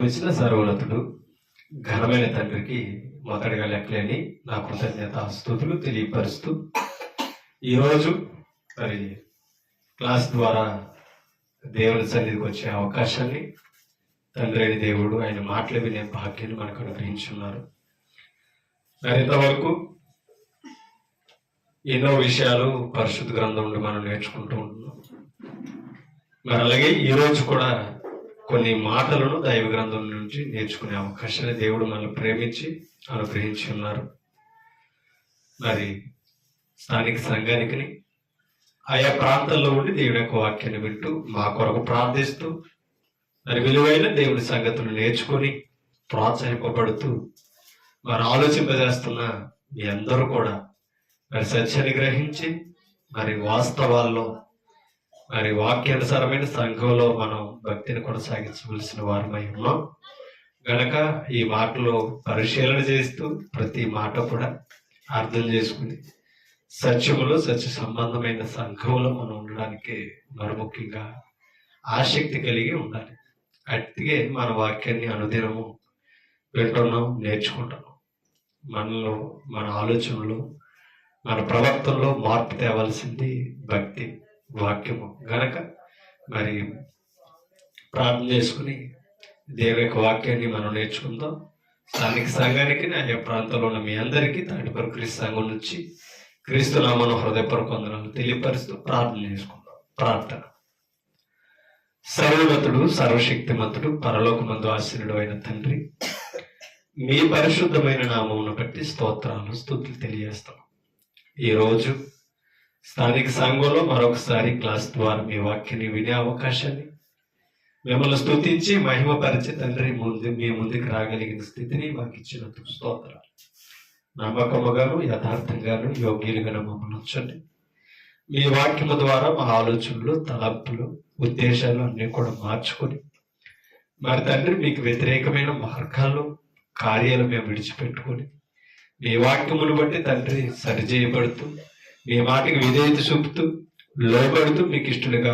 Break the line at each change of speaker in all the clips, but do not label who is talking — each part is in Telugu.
ఇచ్చిన సర్వోన్నతుడు ఘనమైన తండ్రికి మొదటిగా లెక్కలేని నా కృతజ్ఞత స్తుతులు తెలియపరుస్తూ ఈరోజు మరి క్లాస్ ద్వారా దేవుని సన్నిధికి వచ్చే అవకాశాన్ని తండ్రి అయిన దేవుడు ఆయన మాటలు వినే భాగ్యాన్ని మనకు అనుగ్రహించున్నారు. మరి ఇంతవరకు ఎన్నో విషయాలు పరిశుద్ధ గ్రంథం నుండి మనం నేర్చుకుంటూ ఉంటున్నాం. మరి అలాగే ఈరోజు కూడా కొన్ని మాటలను దైవ గ్రంథం నుంచి నేర్చుకునే అవకాశాన్ని దేవుడు మనల్ని ప్రేమించి అనుగ్రహించి ఉన్నారు. మరి స్థానిక సంఘానికి ఆయా ప్రాంతాల్లో ఉండి దేవుని యొక్క వాక్యాన్ని వింటూ మా కొరకు ప్రార్థిస్తూ మరి విలువైన దేవుని సంగతులు నేర్చుకొని ప్రోత్సహింపబడుతూ మరి ఆలోచింపజేస్తున్న మీ అందరూ కూడా మరి సత్యాన్ని గ్రహించి మరి వాస్తవాల్లో మరి వాక్యానుసారమైన సంఘంలో మనం భక్తిని కొనసాగించవలసిన వారమై ఉన్నాం గనక ఈ మాటలో పరిశీలన చేస్తూ ప్రతి మాట కూడా అర్థం చేసుకుని సత్యములో సత్య సంబంధమైన సంఘంలో మనం ఉండడానికి మరి ముఖ్యంగా ఆసక్తి కలిగి ఉండాలి. అట్టిగే మన వాక్యాన్ని అనుదినము వింటున్నాం, నేర్చుకుంటున్నాం. మనలో మన ఆలోచనలో మన ప్రవర్తనలో మార్పు తేవాల్సింది భక్తి వాక్యము గనక మరి ప్రార్థన చేసుకుని దేవుని యొక్క వాక్యాన్ని మనం నేర్చుకుందాం. స్థానిక సంఘానికి ఆయా ప్రాంతంలో ఉన్న మీ అందరికీ తాటిపరు క్రీస్తు సంఘం నుంచి క్రీస్తు నామను హృదయపూర్వక వందనాలు తెలియపరుస్తూ ప్రార్థన చేసుకుందాం. ప్రార్థన. సర్వోన్నతుడు సర్వశక్తిమంతుడు పరలోకమందు ఆశీనుడు అయిన తండ్రి, మీ పరిశుద్ధమైన నామమును బట్టి స్తోత్రాలు స్తుతులు తెలియజేస్తాం. ఈరోజు స్థానిక సంఘంలో మరొకసారి క్లాస్ ద్వారా మీ వాక్యాన్ని వినే అవకాశాన్ని మిమ్మల్ని స్తుతించి మహిమపరిచే తండ్రి మీ ముందుకు రాగలిగిన స్థితిని మాకు ఇచ్చినందుకు స్తోత్రాలు. నమ్మకముగాను యథార్థంగాను యోగ్యులుగాను మమ్మల్ని ఉంచండి. మీ వాక్యము ద్వారా మా ఆలోచనలు తలంపులు ఉద్దేశాలు అన్నీ కూడా మార్చుకొని మరి తండ్రి మీకు వ్యతిరేకమైన మార్గాలు కార్యాలు మేము విడిచిపెట్టుకొని మీ వాక్యమును బట్టి తండ్రి సరిచేయబడుతూ మీ మాటకి విధేయత చూపుతూ లోబడుతూ మీకు ఇష్టలుగా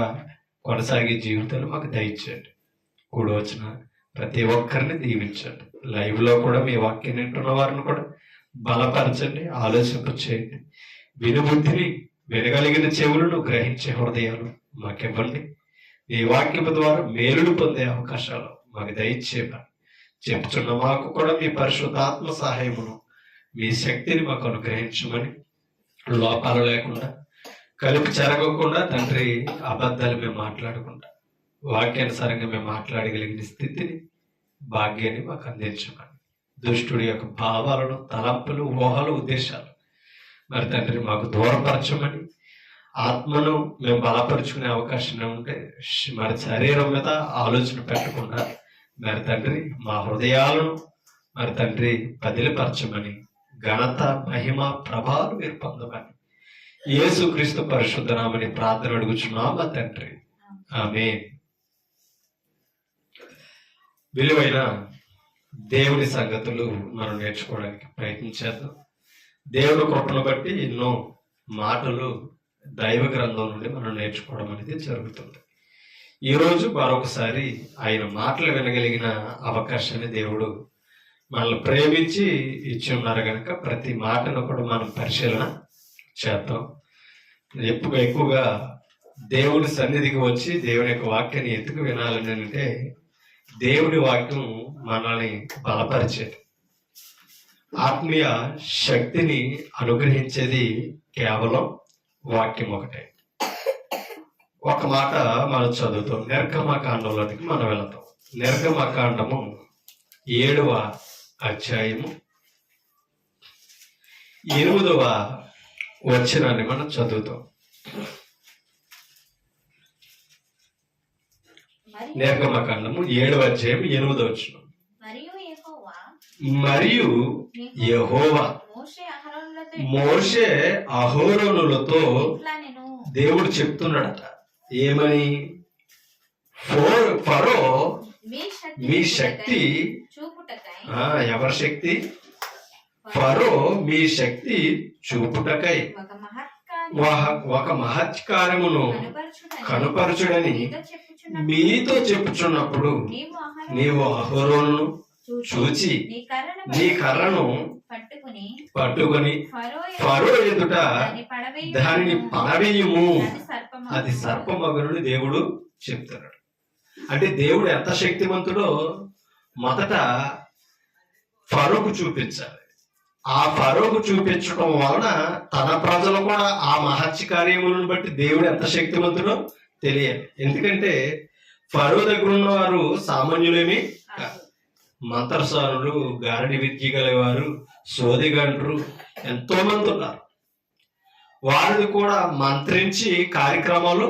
కొనసాగే జీవితాలు మాకు దయచేయండి. కూడి వచ్చిన ప్రతి ఒక్కరిని దీవించండి. లైవ్ లో కూడా మీ వాక్యం వింటున్న వారిని కూడా బలపరచండి, ఆలోచింప చేయండి. వినుబుద్ధిని వినగలిగిన చెవులను గ్రహించే హృదయాలు మాకివ్వండి. ఈ వాక్యము ద్వారా మేలును పొందే అవకాశాలు మాకు దయచేయమని చెప్తున్న మాకు కూడా మీ పరిశుద్ధాత్మ సహాయమును మీ శక్తిని మాకు అనుగ్రహించమని, లోపాలు లేకుండా కలిపి చెరగకుండా తండ్రి అబద్ధాలు మేము మాట్లాడకుండా వాక్యానుసారంగా మేము మాట్లాడగలిగిన స్థితిని భాగ్యాన్ని మాకు అందించమని, దుష్టుడి యొక్క భావాలను తలంపులు ఊహలు ఉద్దేశాలు మరి తండ్రి మాకు దూరపరచమని, ఆత్మను మేము బలపరుచుకునే అవకాశం ఉంటే మరి శరీరం మీద ఆలోచన పెట్టకుండా మరి తండ్రి మా హృదయాలను మరి తండ్రి బదిలిపరచమని, ఘనత మహిమ ప్రభావాలు మీరు పొందమని యేసుక్రీస్తు పరిశుద్ధ నామని ప్రార్థన అడుగుచున్నామా తండ్రి, ఆమేన్. విలువైన దేవుని సంగతులు మనం నేర్చుకోవడానికి ప్రయత్నించేద్దాం. దేవుని కృపను బట్టి ఎన్నో మాటలు దైవ గ్రంథం నుండి మనం నేర్చుకోవడం అనేది జరుగుతుంది. ఈరోజు మరొకసారి ఆయన మాటలు వినగలిగిన అవకాశాన్ని దేవుడు మనల్ని ప్రేమించి ఇచ్చి ఉన్నారు కనుక ప్రతి మాటను కూడా మనం పరిశీలన చేద్దాం. ఎక్కువగా దేవుని సన్నిధికి వచ్చి దేవుని యొక్క వాక్యాన్ని ఎందుకు వినాలని అంటే దేవుని వాక్యం మనల్ని బలపరిచేది, ఆత్మీయ శక్తిని అనుగ్రహించేది కేవలం వాక్యం ఒకటే. ఒక మాట మనం చదువుతాం. నిర్గమకాండంలోనికి మనం వెళతాం. నిర్గమకాండము 7వ అధ్యాయము 8వ వచనాన్ని మనం చదువుతాం. నిర్గమకాండము 7వ అధ్యాయం 8వ వచనం. మరియు యెహోవా మోషే అహరోనులతో దేవుడు చెప్తున్నాడట, ఏమని? ఫరో మీ శక్తి, ఎవరి శక్తి? ఫరో మీ శక్తి చూపుటకై ఒక మహత్కార్యమును కనుపరచుడని మీతో చెప్పుచున్నప్పుడు నీవు అహరోనును చూచి నీ కర్రను పట్టుకొని ఫరో ఎదుట దానిని పడవేయుము, అది సర్పమగునని దేవుడు చెప్తున్నాడు. అంటే దేవుడు ఎంత శక్తిమంతుడో మొదట ఫరోకు చూపించాలి. ఆ ఫరోకు చూపించడం వలన తన ప్రజలు కూడా ఆ మహత్య కార్యములను బట్టి దేవుడు ఎంత శక్తిమంతుడో తెలియాలి. ఎందుకంటే ఫరో దగ్గర ఉన్న వారు సామాన్యులేమి కాదు. మంత్రసారులు, గారడి విద్య గలవారు, సోదిగండ్రు ఎంతో మంది ఉన్నారు. వారిని కూడా మంత్రించి కార్యక్రమాలు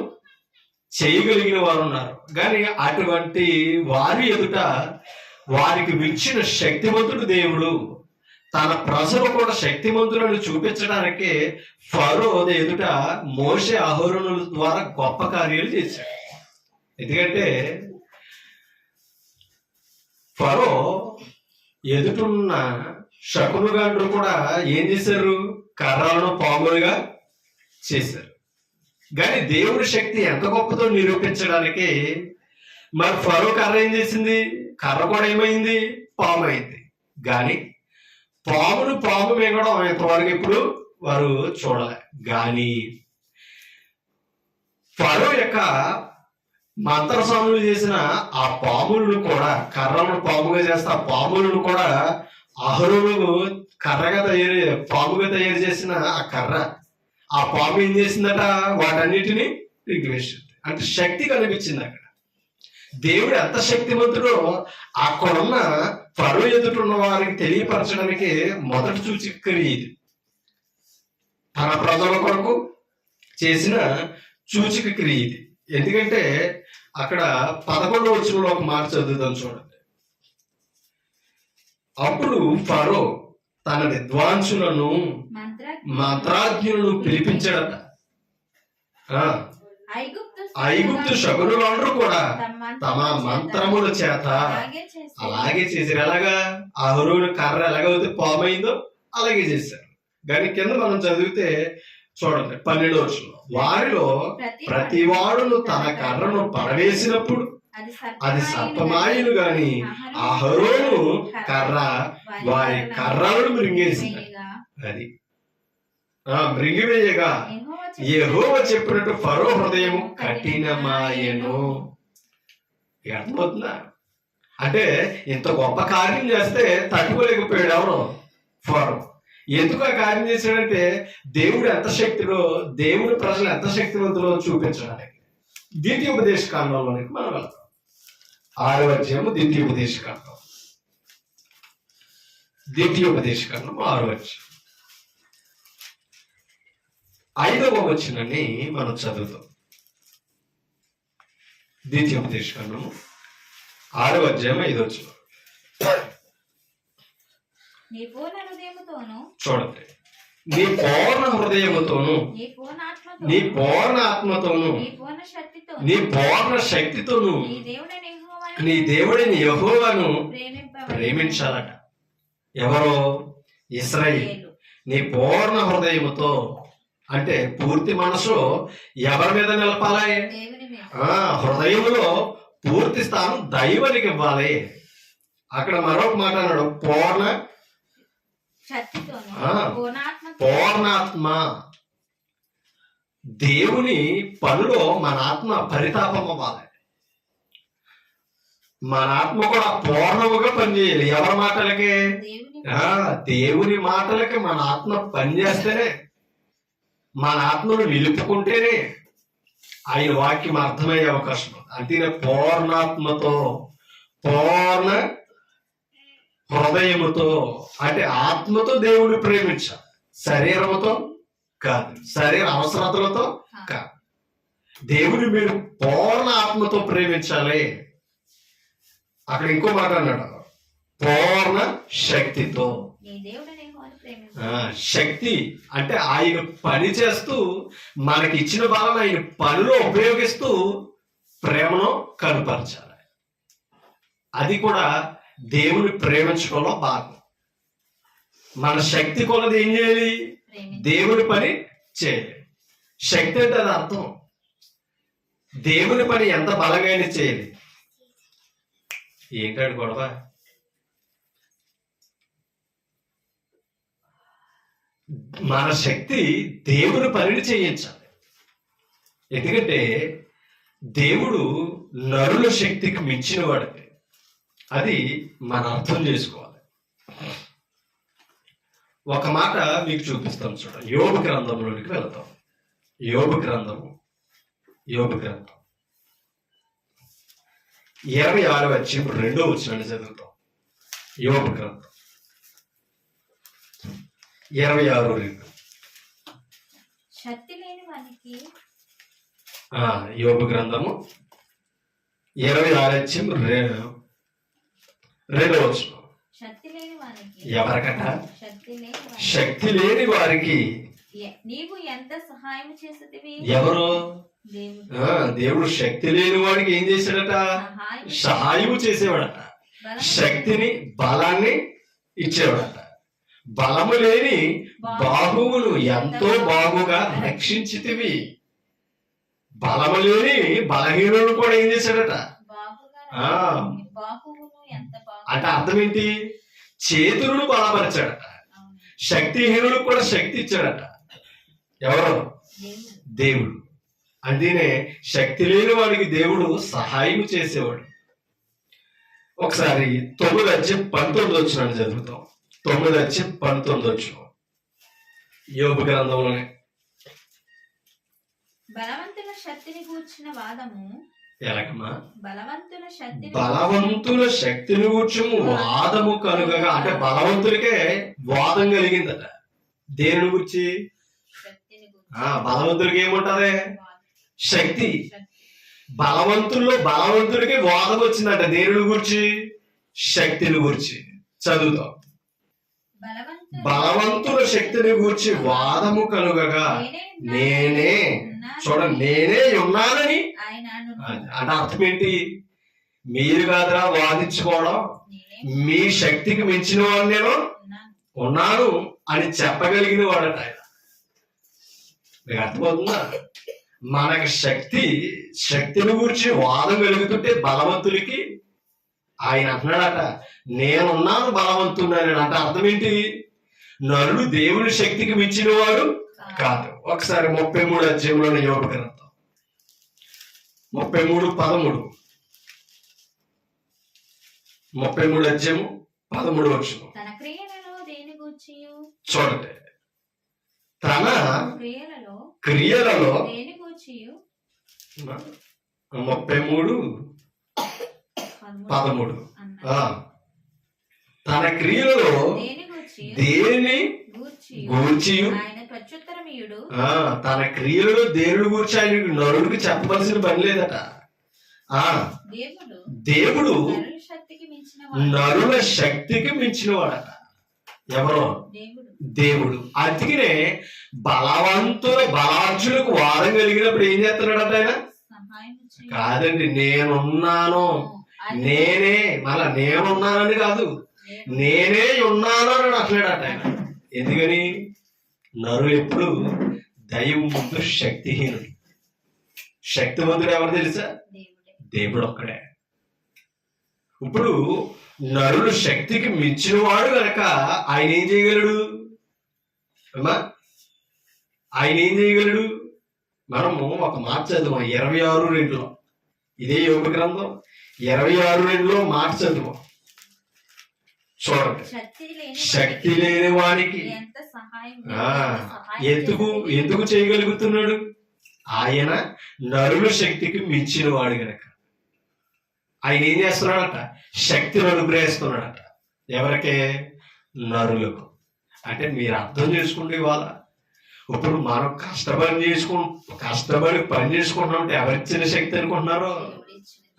చేయగలిగిన వారు ఉన్నారు. కానీ అటువంటి వారి ఎదుట వారికి మించిన శక్తిమంతుడు దేవుడు. తన ప్రజలు కూడా శక్తిమంతులను చూపించడానికి ఫరో ఎదుట మోషే అహరోనుల ద్వారా గొప్ప కార్యాలు చేశాడు. ఎందుకంటే ఫరో ఎదుటున్న శకునుగాండ్రు కూడా ఏం చేశారు? కర్రలను పాములుగా చేశారు. కానీ దేవుడి శక్తి ఎంత గొప్పతో నిరూపించడానికి మరి ఫరో కర్ర ఏం చేసింది? కర్ర కూడా ఏమైంది? పాము అయింది. కానీ పాము మింగడం ఇంతవరకు ఇప్పుడు వారు చూడలే. కానీ ఫరో యొక్క మంత్రస్వాములు చేసిన ఆ పాములను కూడా, కర్రలను పాముగా చేస్తే ఆ పాములను కూడా అహరోను పాముగా తయారు చేసిన ఆ కర్ర, ఆ పాము ఏం చేసిందట? వాటన్నిటిని రిగ్వేసింది. అంటే శక్తి కనిపించింది అక్కడ. దేవుడు ఎంత శక్తిమంతుడో అక్కడున్న ఫరో ఎదుటిన్న వారికి తెలియపరచడానికి మొదటి సూచిక ఇది. తన ప్రజల కొరకు చేసిన సూచిక క్రియ ఇది. ఎందుకంటే అక్కడ 11వ వచనంలో ఒక మాట చదువుతాం చూడండి. అప్పుడు ఫరో తన విద్వాంసులను, మంత్రాజ్ఞులను పిలిపించాడట. ఐగుప్తు శకునులందరూ కూడా తమ మంత్రముల చేత అలాగే చేశారు. ఎలాగా? అహరోను కర్ర ఎలాగైతే పాము అయిందో అలాగే చేశారు. కానీ కింద మనం చదివితే చూడండి 12వ వచనంలో, వారిలో ప్రతి వాడును తన కర్రను పడవేసినప్పుడు అది సర్పమాయను గాని అహరోను కర్ర వారి కర్రలను మృంగేసింది. అది మృంగివేయగా యెహోవా చెప్పినట్టు ఫరో హృదయం కఠినమాయెను. అర్థమవుతుందా? అంటే ఇంత గొప్ప కార్యం చేస్తే తట్టుకోలేకపోయాడు ఎవరు? ఫరో. ఎందుకు ఆ కార్యం చేశాడంటే దేవుడు ఎంత శక్తిలో, దేవుడి ప్రజలు ఎంత శక్తివంతులో చూపించడానికి. ద్వితీయోపదేశ కాండంలోనికి మనం వెళ్తాం. 6వ అధ్యాయము ద్వితీయోపదేశ కాండం. ద్వితీయోపదేశ కాండం 6వ అధ్యాయం 5వ వచనాన్ని మనం చదువుతాం. ద్వితీయోపదేశ కాండము 6వ అధ్యాయం 5వ వచనం చూడండి. నీ పూర్ణ హృదయముతోను, నీ పూర్ణ ఆత్మతోను, నీ పూర్ణ శక్తితోను నీ దేవుడిని యెహోవాను ప్రేమించాలట. ఎవరో? ఇశ్రాయేలు. నీ పూర్ణ హృదయముతో అంటే పూర్తి మనసు ఎవరి మీద నిలపాలి? హృదయంలో పూర్తి స్థానం దైవానికి ఇవ్వాలి. అక్కడ మరొక మాట అన్నాడు, పూర్ణాత్మ. దేవుని పనిలో మన ఆత్మ పరితాపం అవ్వాలి. మన ఆత్మ కూడా పూర్ణముగా పనిచేయాలి. ఎవరి మాటలకి? దేవుని మాటలకి మన ఆత్మ పనిచేస్తేనే, మన ఆత్మను నిలుపుకుంటేనే ఆయన వాక్యం అర్థమయ్యే అవకాశం. అంతేనే పూర్ణాత్మతో, పూర్ణ హృదయముతో అంటే ఆత్మతో దేవుని ప్రేమించాలి. శరీరముతో కాదు, శరీర అవసరతలతో కాదు. దేవుని మీరు పూర్ణ ఆత్మతో ప్రేమించాలి. అక్కడ ఇంకో మాట అన్నాడు, పూర్ణ శక్తితో. శక్తి అంటే ఆయన పని చేస్తూ మనకి ఇచ్చిన బలం ఆయన పనిలో ఉపయోగిస్తూ ప్రేమను కనపరచాలి. అది కూడా దేవుని ప్రేమించడంలో భాగం. మన శక్తి కొలది ఏం చేయాలి? దేవుని పని చేయాలి. శక్తి అంటే అది అర్థం. దేవుని పని ఎంత బలంగా చేయాలి. ఏంటాడు గొడవ? మన శక్తి దేవుని పనిని చేయించాలి. ఎందుకంటే దేవుడు నరుల శక్తికి మించిన వాడికి. అది మనం అర్థం చేసుకోవాలి. ఒక మాట మీకు చూపిస్తాం, చూడండి. యోబు గ్రంథంలోనికి వెళ్తాం. యోబు గ్రంథం 26వ అధ్యాయం 2వ వచనాన్ని చదువుతాం. యోబు గ్రంథం 26:2. యోబు గ్రంథము 26 అధ్యాయం 2వ వచనం. ఎవరికట? శక్తి లేని వారికి
నీవు ఎంత సహాయం చేసేదివి?
ఎవరు? దేవుడు శక్తి లేని వాడికి ఏం చేశాడట? సహాయము చేసేవాడట. శక్తిని, బలాన్ని ఇచ్చేవాడట. బలము లేని బాహువును ఎంతో బాగుగా రక్షించితివి. బలము లేని బలహీనుడు కూడా ఏం చేశాడట? అంటే అర్థం ఏంటి? చేతులను బలపరిచాడట. శక్తిహీనుడు కూడా శక్తి ఇచ్చాడట. ఎవరు? దేవుడు. అందుకనే శక్తి లేని వాడికి దేవుడు సహాయం చేసేవాడు. ఒకసారి 9:19 చదువుతాం. 9:19 యోబు గ్రంథంలోనే.
బలవంతుల శక్తిని గూర్చిన వాదము.
ఎలాగమ్మా?
బలవంతుల
శక్తిని గూర్చము వాదము కలుగగా, అంటే బలవంతులకే వాదం కలిగిందట. దేని గురించి? బలవంతులకి ఏముంటది? శక్తి. బలవంతుడికి వాదం వచ్చిందట. దేని గురించి? శక్తిని గురించి. చదువుతాం. బలవంతుల శక్తిని గూర్చి వాదము కలుగగా నేనే ఉన్నానని. అంటే అర్థం ఏంటి? మీరు కాదురా వాదించుకోవడం, మీ శక్తికి మించిన వాడు నేను ఉన్నాను అని చెప్పగలిగిన వాడట ఆయన. మీకు అర్థమవుతుందా? మనకు శక్తిని గురించి వాదం కలుగుతుంటే బలవంతులకి ఆయన అంటున్నాడట, నేనున్నాను బలవంతున్నాను. అంటే అర్థం ఏంటి? నరుడు దేవుని శక్తికి మించిన వాడు కాదు. ఒకసారి 33 అధ్యాయంలోని యోబు గ్రంథం 33:13. 33 అధ్యాయము 13 వచనం చూడండి. తన క్రియలలో 33:13 తన క్రియలలో దేని గూర్చి, తన క్రియలలో దేవుడి గురించి ఆయన నరుడికి చెప్పవలసిన పని లేదట. దేవుడు నరుల శక్తికి మించిన వాడట. ఎవరో? దేవుడు. అందుకనే బలార్జులకు వాదం కలిగినప్పుడు ఏం చేస్తున్నాడట ఆయన? కాదండి, నేనున్నాను, నేనున్నానని కాదు, నేనే ఉన్నాను అని అంటున్నాడట ఆయన. ఎందుకని? నరుడు ఎప్పుడు దైవం ముందు శక్తిహీనుడు. శక్తివంతుడు ఎవరు తెలుసా? దేవుడు ఒక్కడే. ఇప్పుడు నరుడు శక్తికి మించిన వాడు కనుక ఆయన ఏం చేయగలడు? ఆయన ఏం చేయగలడు? మనము ఒక మాట చదువు 26:2. ఇదే యోబు గ్రంథం 26:2 మాట చదువు. చూడండి. శక్తి లేని వాడికి ఎందుకు చేయగలుగుతున్నాడు? ఆయన నరుల శక్తికి మించిన వాడు గనక ఆయన ఏం చేస్తున్నాడట? శక్తిని అనుగ్రహిస్తున్నాడట. ఎవరికే? నరులకు. అంటే మీరు అర్థం చేసుకుంటే ఇవాళ ఇప్పుడు మనం కష్టపడి పని చేసుకుంటున్నామంటే ఎవరిచ్చిన శక్తి అనుకుంటున్నారో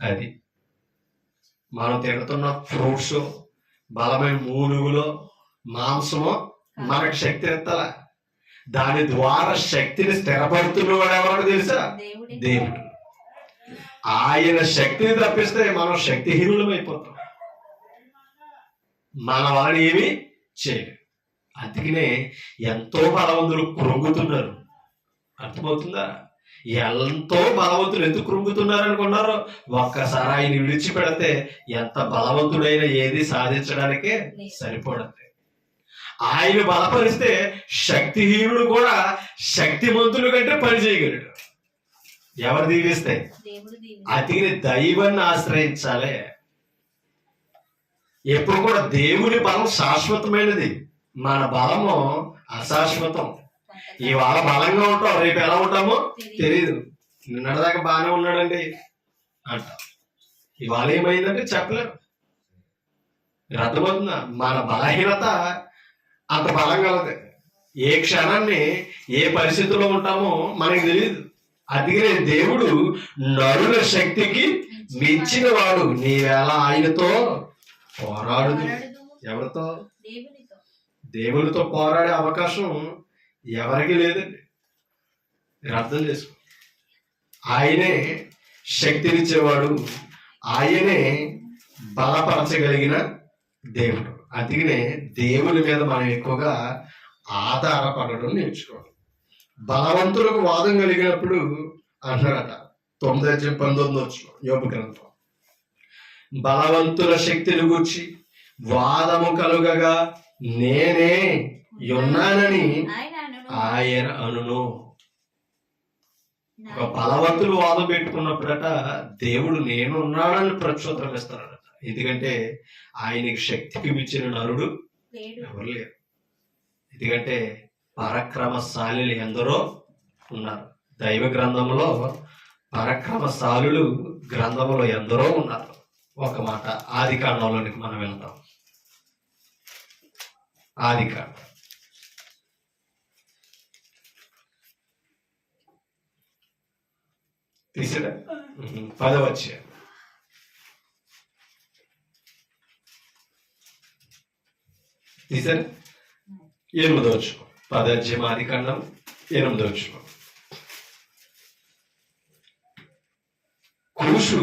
అది. మనం తింటున్న ఫ్రూట్స్, బలమైన మూలుగులో, మాంసము మనకు శక్తి ఎత్తాల. దాని ద్వారా శక్తిని స్థిరపడుతున్నవాడు ఎవరో తెలుసా? దేవుడు. ఆయన శక్తిని తప్పిస్తే మనం శక్తిహీనులం అయిపోతాం. మన వాళ్ళని ఏమి చేయరు. అందుకనే ఎంతో బలవంతులు కృంగుతున్నారు. అర్థమవుతుందా? ఎంతో బలవంతులు ఎందుకు కృంగుతున్నారు అనుకున్నారు? ఒక్కసారి ఆయన విడిచిపెడితే ఎంత బలవంతుడైనా ఏది సాధించడానికే సరిపడదు. ఆయన బలపరిస్తే శక్తిహీనుడు కూడా శక్తిమంతుడు కంటే పని చేయగలడు. ఎవరు దీవిస్తే? అతిని దైవాన్ని ఆశ్రయించాలి. ఎప్పుడు కూడా దేవుని బలం శాశ్వతమైనది, మన బలము అశాశ్వతం. ఇవాళ బలంగా ఉంటాం, రేపు ఎలా ఉంటామో తెలియదు. నిన్నటిదాకా బాగానే ఉన్నాడండి అంట, ఇవాళ ఏమైందంటే చెప్పలేరు. అర్థమవుతుందా? మన బలహీనత అంత బలం కలదు. ఏ క్షణాన్ని ఏ పరిస్థితుల్లో ఉంటామో మనకి తెలియదు. అందుకనే దేవుడు నరుల శక్తికి మించిన వాడు. నీవేళ ఆయనతో పోరాడుదు. ఎవరితో? దేవునితో పోరాడే అవకాశం ఎవరికి లేదండి. మీరు అర్థం చేసుకో. ఆయనే శక్తినిచ్చేవాడు, ఆయనే బలపరచగలిగిన దేవుడు. అందుకనే దేవుని మీద మనం ఎక్కువగా ఆధారపడడం నేర్చుకోవాలి. బలవంతులకు వాదం కలిగినప్పుడు అంటారట 9:19 యోబు గ్రంథం, బలవంతుల శక్తిని గూర్చి వాదము కలుగగా నేనే ఉన్నానని ఆయన అనును. ఒక బలవంతులు వాదం పెట్టుకున్నప్పుడట దేవుడు నేను ఉన్నానని ప్రచోదనం ఇస్తాడట. ఎందుకంటే ఆయనకి శక్తికి మించిన నరుడు ఎవరు లేరు. ఎందుకంటే పరాక్రమశాలులు ఎందరో ఉన్నారు. దైవ గ్రంథంలో పరాక్రమశాలులు గ్రంథంలో ఎందరో ఉన్నారు. ఒక మాట ఆది కాండంలోనికి మనం వెళ్తాం. ఆది కాండం తీసాడా? 10వ అధ్యాయం. తీసారా? 8వ వచనం. 10వ అధ్యాయం ఆది కాండం 8వ వచనం. కూషు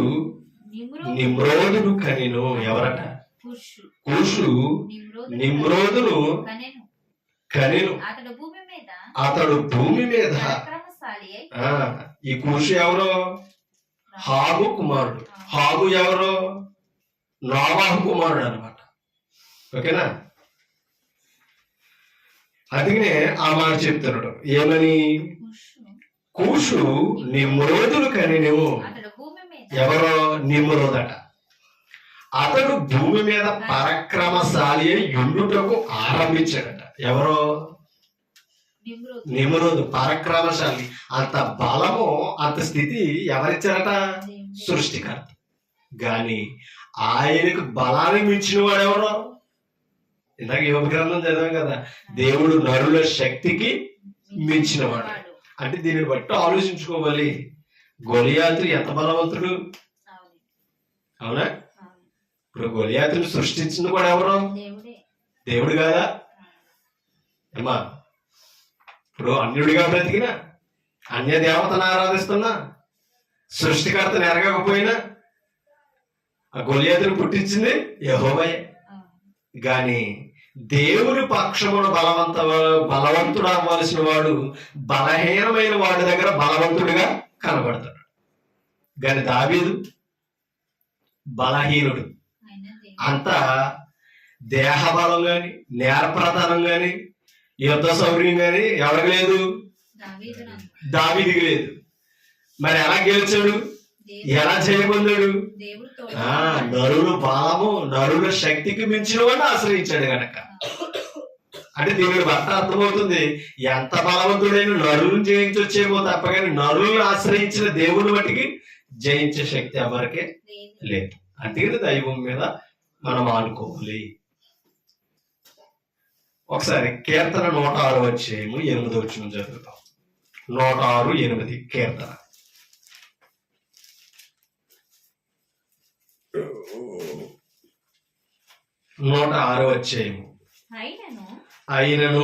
నిమ్రోదును కనెను. ఎవరట? కూషు నిమ్రోదును కనెను. అతడు భూమి మీద ఈ కూషు ఎవరో? హాగు కుమారుడు. హాగు ఎవరో? నోవాహు కుమారుడు అన్నమాట. ఓకేనా? అందుకనే ఆ మాట చెప్తున్నాడు. ఏమని? కూషు నిమ్రోదులు కనెను. ఎవరో? నిమ్రోదట. అతడు భూమి మీద పరాక్రమశాలి యుండుటకు ఆరంభించాడట. ఎవరో? నిమ్రోదు. పరాక్రమశాలి. అంత బలము అంత స్థితి ఎవరిచ్చారట? సృష్టికర్త. గాని ఆయనకు బలాన్ని మించిన వాడు ఎవరో? ఇందాక యోగ గ్రంథం చదివాం కదా, దేవుడు నరుల శక్తికి మించినవాడు. అంటే దీనిని బట్టి ఆలోచించుకోవాలి. గొలియాతు ఎంత బలవంతుడు? అవునా? ఇప్పుడు గొలియాతుని సృష్టించింది కూడా ఎవరు? దేవుడు కాదా? ఏమా, ఇప్పుడు అన్యుడిగా బ్రతికినా, అన్య దేవతను ఆరాధిస్తున్నా, సృష్టికర్తను ఎరగకపోయినా ఆ గొలియాతుని పుట్టించింది యెహోవాయే. గాని దేవుని పక్షమును బలవంతుడు అవ్వాల్సిన వాడు బలహీనమైన వాడి దగ్గర బలవంతుడిగా కనబడతాడు. గాని దావీదు బలహీనుడు. అంతా దేహ బలం గాని, నేర్ప్రధానం గాని, యుద్ధ సౌర్యం గాని ఎవరికి లేదు? దావీదుకి లేదు. మరి ఎలా గెలిచాడు? ఎలా చేయబోదాడు? నరులు బలము, నరుల శక్తికి మించిన వాడిని ఆశ్రయించాడు గనక. అంటే దీనికి బట్ట అర్థమవుతుంది, ఎంత బలవంతుడైన నరులను జయించొచ్చేమో తప్ప కానీ నరులను ఆశ్రయించిన దేవుని బట్టికి జయించే శక్తి ఎవరికే లేదు. అందుకని దైవం మీద మనం ఆనుకోవాలి. ఒకసారి కీర్తన 106 అధ్యాయము 8వ వచనం చదువుతాం. 106:8 కీర్తన. నూట 6వ అధ్యాయము. అయినను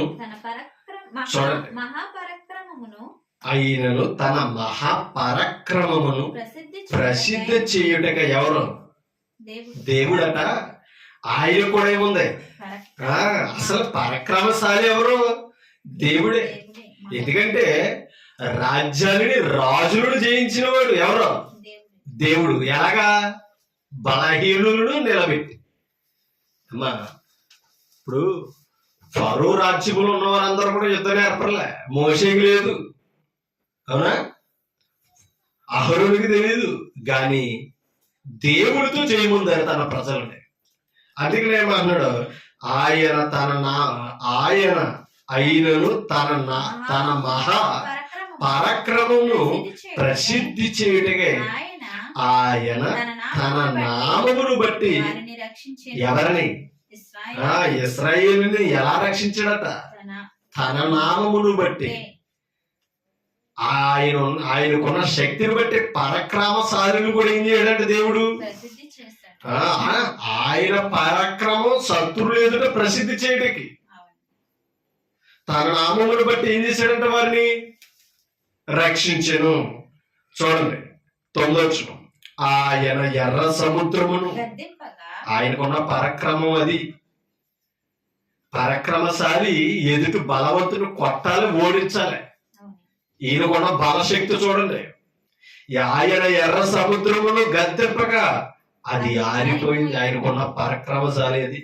చూడండి, అయినను తన మహాపరాక్రమమును ప్రసిద్ధి చేయుటక ఎవరు? దేవుడట. ఆయన కూడా ఏముంది? అసలు పరాక్రమశాలి ఎవరు? దేవుడే. ఎందుకంటే రాజ్యాన్ని రాజులను జయించిన వాడు ఎవరు? దేవుడు. ఎలాగా? బలహీనులను నిలబెట్టి. అమ్మా, ఇప్పుడు ఫరో రాజ్యంలో ఉన్న వారందరూ కూడా యుద్ధం ఏర్పడలే. మోషేకి లేదు, అవునా? అహరోనుకి తెలియదు, కానీ దేవుడితో చేయముందారు తన ప్రజలని. అందుకనే ఏమన్నాడు? ఆయనను తన మహా పరాక్రమమును ప్రసిద్ధి చేయుటకే ఆయన తన నామమును బట్టి ఎవరిని? ఇశ్రాయేలుని ఎలా రక్షించాడట? తన నామమును బట్టి. ఆయనకున్న శక్తిని బట్టి పరాక్రమశాలిని కూడా ఏం చేయడంటే దేవుడు ఆయన పరాక్రమం శత్రువులు ఎదుట ప్రసిద్ధి చేయడానికి తన నామమును బట్టి ఏం చేశాడంటే వారిని రక్షించెను. చూడండి 9వ వచనం. ఆయన ఎర్ర సముద్రమును, ఆయనకున్న పరాక్రమం అది. పరాక్రమశాలి ఎదుటి బలవంతుని కొట్టాలి, ఓడించాలి. ఈయనకున్న బలశక్తి చూడండి. ఆయన ఎర్ర సముద్రమును గద్దెంపగా అది ఆరిపోయింది. ఆయనకున్న పరాక్రమశాలి అది.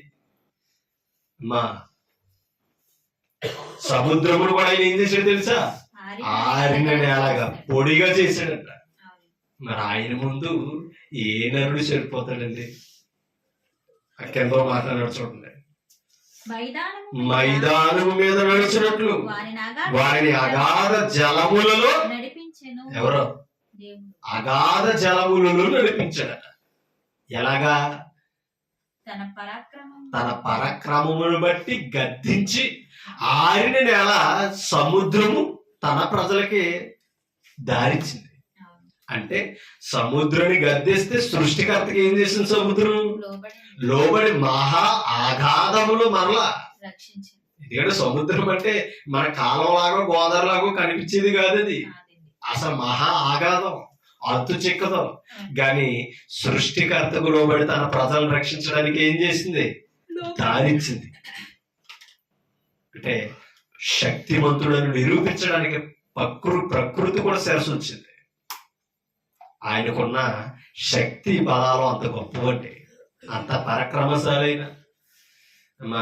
మా సముద్రమును కూడా ఆయన ఏం చేశాడు తెలుసా? ఆరిన నేలగా పొడిగా చేశాడంట. మరి ఆయన ముందు ఏ నరుడు సరిపోతాడండి? కింద మాట్లాడాడు చూడండి. మైదానం మీద నడిచినట్లు వారిని అగాధ జలములలో ఎవరో అగాధ జలములలో నడిపించాడట. ఎలాగా? తన పరాక్రమమును బట్టి గద్దించి ఆరిన నేల సముద్రము తన ప్రజలకి దారిచ్చింది. అంటే సముద్రాన్ని గద్దేస్తే సృష్టికర్తకి ఏం చేసింది? సముద్రం లోబడి మహా ఆఘాతములు మరలా. ఎందుకంటే సముద్రం అంటే మన కాలంలాగో గోదావరిలాగో కనిపించేది కాదు. అది అసలు మహా ఆఘాతం, అత్తు చిక్కదు. కానీ సృష్టికర్తకు లోబడి తన ప్రజలను రక్షించడానికి ఏం చేసింది? దారిచ్చింది. అంటే శక్తివంతుడని నిరూపించడానికి ప్రకృతి కూడా శిరసు వచ్చింది. ఆయనకున్న శక్తి బలాలు అంత గొప్పవంటి, అంత పరాక్రమశాలైన. అమ్మా,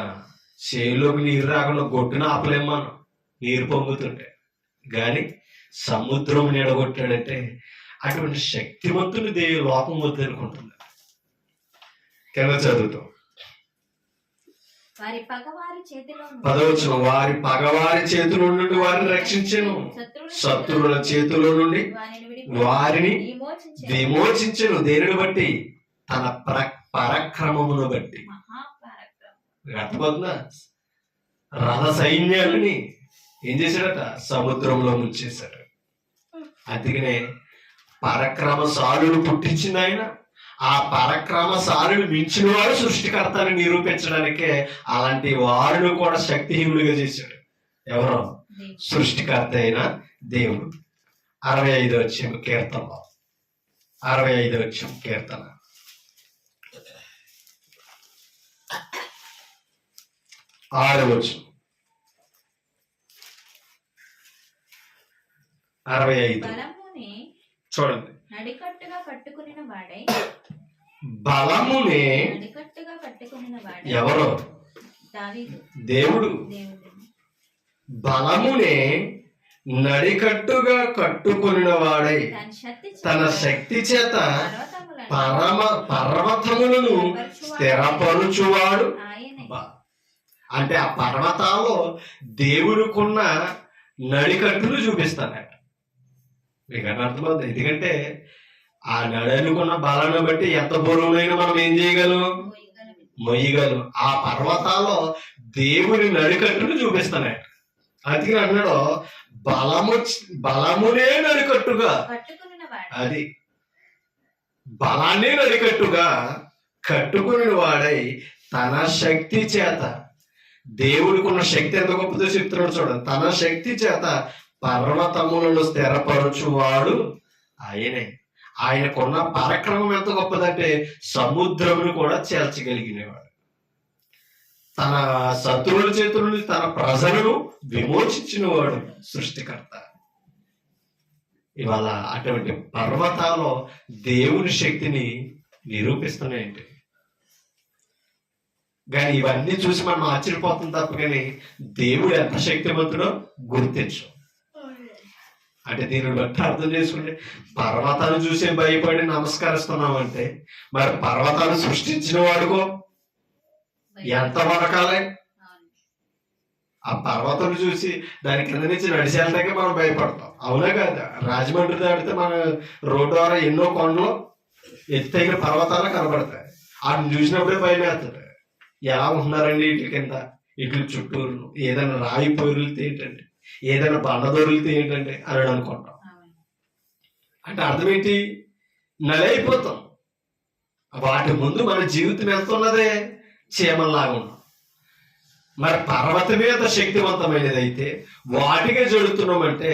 చేలోకి నీరు రాకుండా గొడ్డున ఆపలేం మనం, నీరు పొంగుతుంటే. గాని సముద్రం నిడగొట్టాడంటే అటువంటి శక్తివంతుని లోపం వద్దనుకుంటుంది. కింద చదువుతాం. 10వ వచనం. వారి పగవారి చేతిలో నుండి వారిని రక్షించెను, శత్రువుల చేతిలో నుండి వారిని విమోచించెను. దేనిని బట్టి? తన పరాక్రమమును బట్టి. అర్థమవుతుందా? రథ సైన్యాలని ఏం చేశాడట? సముద్రంలో ముంచేశాడు. అందుకనే పరాక్రమశాలులు పుట్టించింది ఆయన. ఆ పరాక్రమశాలులు మించిన వాడు సృష్టికర్తని నిరూపించడానికే అలాంటి వారిని కూడా శక్తిహీనులుగా చేశాడు. ఎవరో? సృష్టికర్త అయిన దేవుడు. 65వ కీర్తన. 65వ కీర్తన 6వ వచనం. 65 చూడండి.
నడికట్టుగా కట్టుకుని వాడై.
బలమునే ఎవరో? దేవుడు. బలమునే నడికట్టుగా కట్టుకుని వాడై తన శక్తి చేత పర్వతములను స్థిరపరుచువాడు. అంటే ఆ పర్వతాల్లో దేవుడికున్న నడికట్టును చూపిస్తానట. మీకు అర్థమవుతుంది. ఎందుకంటే ఆ నడనుకున్న బలాన్ని బట్టి ఎంత బరువునైనా మనం ఏం చేయగలం? మొయ్యగలం. ఆ పర్వతాల్లో దేవుని నడికట్టును చూపిస్తానట. అందుకని అన్నాడు బలమునే నడికట్టుగా. అది బలాన్ని నడికట్టుగా కట్టుకుని వాడై తన శక్తి చేత, దేవుడికి ఉన్న శక్తి ఎంత గొప్పదో చెప్తున్నాడు చూడండి. తన శక్తి చేత పర్వతములను స్థిరపరచువాడు ఆయనే. ఆయనకున్న పరాక్రమం ఎంత గొప్పదంటే సముద్రమును కూడా చేల్చగలిగినవాడు. తన శత్రువుల చేతుల నుండి తన ప్రజలను విమోచించిన వాడు సృష్టికర్త. ఇవాళ అటువంటి పర్వతాలు దేవుని శక్తిని నిరూపిస్తున్నాయండి. కానీ ఇవన్నీ చూసి మనం ఆశ్చర్యపోతుంది తప్ప కానీ దేవుడు ఎంత శక్తివంతుడో గుర్తించు. అంటే దీనిని బట్టి అర్థం చేసుకుంటే పర్వతాలు చూసే భయపడి నమస్కరిస్తున్నామంటే మరి పర్వతాలు సృష్టించిన వాడుకో ఎంత వరకాలే. ఆ పర్వతం చూసి దాని కింద నుంచి నడిచేళ్ళకే మనం భయపడతాం, అవునా కదా? రాజమండ్రి దాడితే మన రోడ్డు ద్వారా ఎన్నో కొండలు ఎత్తైన పర్వతాలు కనబడతాయి. వాటిని చూసినప్పుడే భయం వేస్తుంది. ఎలా ఉంటున్నారండి వీటి కింద, ఇటు చుట్టూరు ఏదైనా రాయి పొరులితే ఏంటండి, ఏదైనా బండ దొరికితే ఏంటండి అని అనుకుంటాం. అంటే అర్థం ఏంటి? నలైపోతాం. వాటి ముందు మన జీవితం వెళ్తున్నదే చీమల్లాగా ఉన్నాం. మరి పర్వతమే అంత శక్తివంతమైనది అయితే వాటికే జరుగుతున్నామంటే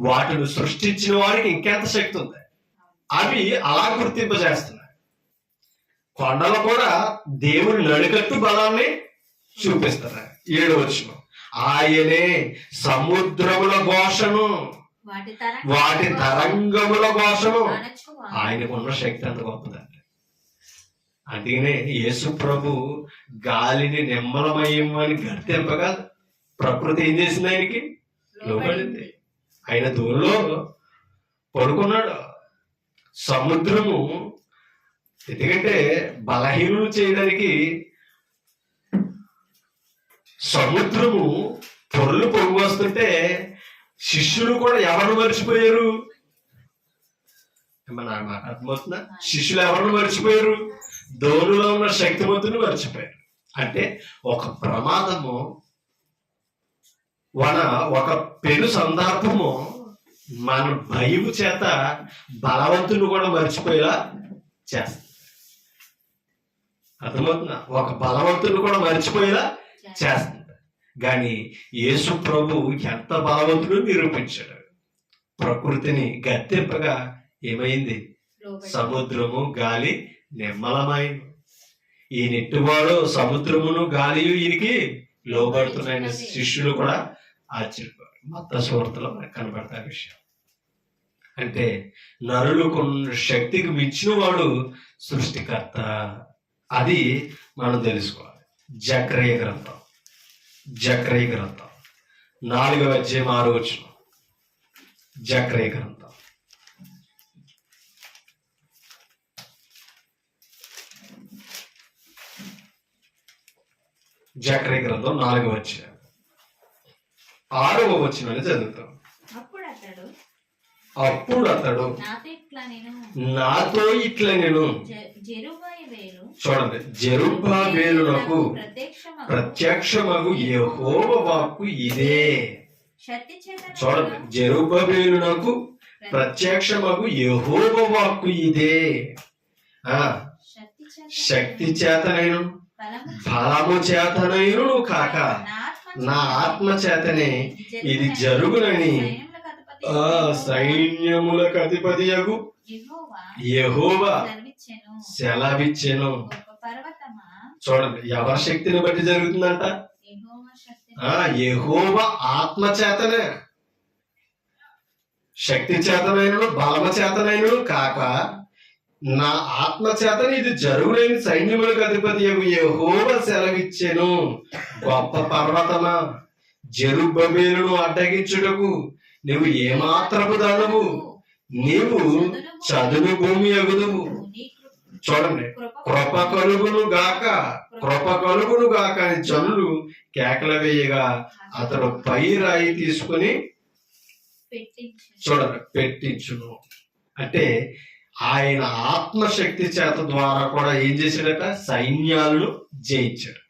వాటిని సృష్టించిన వాడికి ఇంకెంత శక్తి ఉంది. అవి అలా గుర్తింపజేస్తున్నాయి. కొండలు కూడా దేవుని నడికట్టు బలాన్ని చూపిస్తున్నాయి. 7వ వచనం, ఆయనే సముద్రముల ఘోషను వాటి తరంగముల ఘోషను. ఆయనకున్న శక్తి అంత గొప్పదండి. అందుకనే యేసు ప్రభు గాలిని నిమ్మలమయ్యమని గర్తింపగా ప్రకృతి ఏం చేసింది? ఆయనకి లోబడింది. ఆయన దూరంలో పడుకున్నాడు. సముద్రము ఎందుకంటే బలహీనులు చేయడానికి సముద్రము పొరలు పొరుగు వస్తుంటే శిష్యులు కూడా ఎవరు మర్చిపోయారు? నాకు అర్థమవుతుందా? శిష్యులు ఎవరు మర్చిపోయారు? దోణిలో ఉన్న శక్తివంతుని మర్చిపోయారు. అంటే ఒక ప్రమాదము ఒక పెను సందర్భము మన భయము చేత బలవంతుని కూడా మర్చిపోయేలా చేస్తుంది. అర్థమవుతుందా? ఒక బలవంతుని కూడా మర్చిపోయేలా చేస్తుంది. కానీ యేసు ప్రభు ఎంత బలవంతుడు నిరూపించాడు. ప్రకృతిని గద్దెంపగా ఏమైంది? సముద్రము గాలి నిమ్మలమైన. ఈ నెట్టువాడు సముద్రమును గాలియు ఈయనకి లోబడుతున్నాయని శిష్యులు కూడా ఆశ్చర్యపోయారు. మత్తయి సువార్తలో మనకు కనబడతా విషయం. అంటే నరులకు శక్తికి మించిన వాడు సృష్టికర్త. అది మనం తెలుసుకోవాలి. జకర్య గ్రంథం 4వ అధ్యాయం 6వ వచనం. జకర్య గ్రంథం జకర్య గ్రంథం 4వ అధ్యాయం 6వ వచనాన్ని చదువుతాం. అప్పుడు అతడు నాతో ఇట్లా నేను చూడండి, జెరుబ్బాబెలునకు ప్రత్యక్షమగు యెహోవా వాక్కు ఇదే. చూడండి, జెరుబ్బాబెలునకు ప్రత్యక్షమగు యెహోవా వాక్కు ఇదే. శక్తి చేతనైన బలము చేతనైను కాక నా ఆత్మ చేతనే ఇది జరుగునని సైన్యములకు అధిపతియగు యెహోవా సెలవిచ్చెను. చూడండి, ఎవరి శక్తిని బట్టి జరుగుతుందంట? యెహోవా ఆత్మ చేతనే. శక్తి చేతనైనను బలమ చేతనైనను కాక నా ఆత్మ చేతని ఇది జరుగులేని సైన్యములకు అధిపతి యెహోవా సెలవిచ్చెను. గొప్ప పర్వతమా, జెరుబ్బెబెలును అడ్డగించుటకు నువ్వు ఏమాత్రపు దానవు? నీవు చదును భూమి అగుదువు. చూడండి, కృప కలుగును గాక అని జనులు కేకల వేయగా అతడు పై రాయి తీసుకుని చూడండి పెట్టించును. అంటే ఆయన ఆత్మశక్తి చేత ద్వారా కూడా ఏం చేశాడట? సైన్యాలను జయించాడు.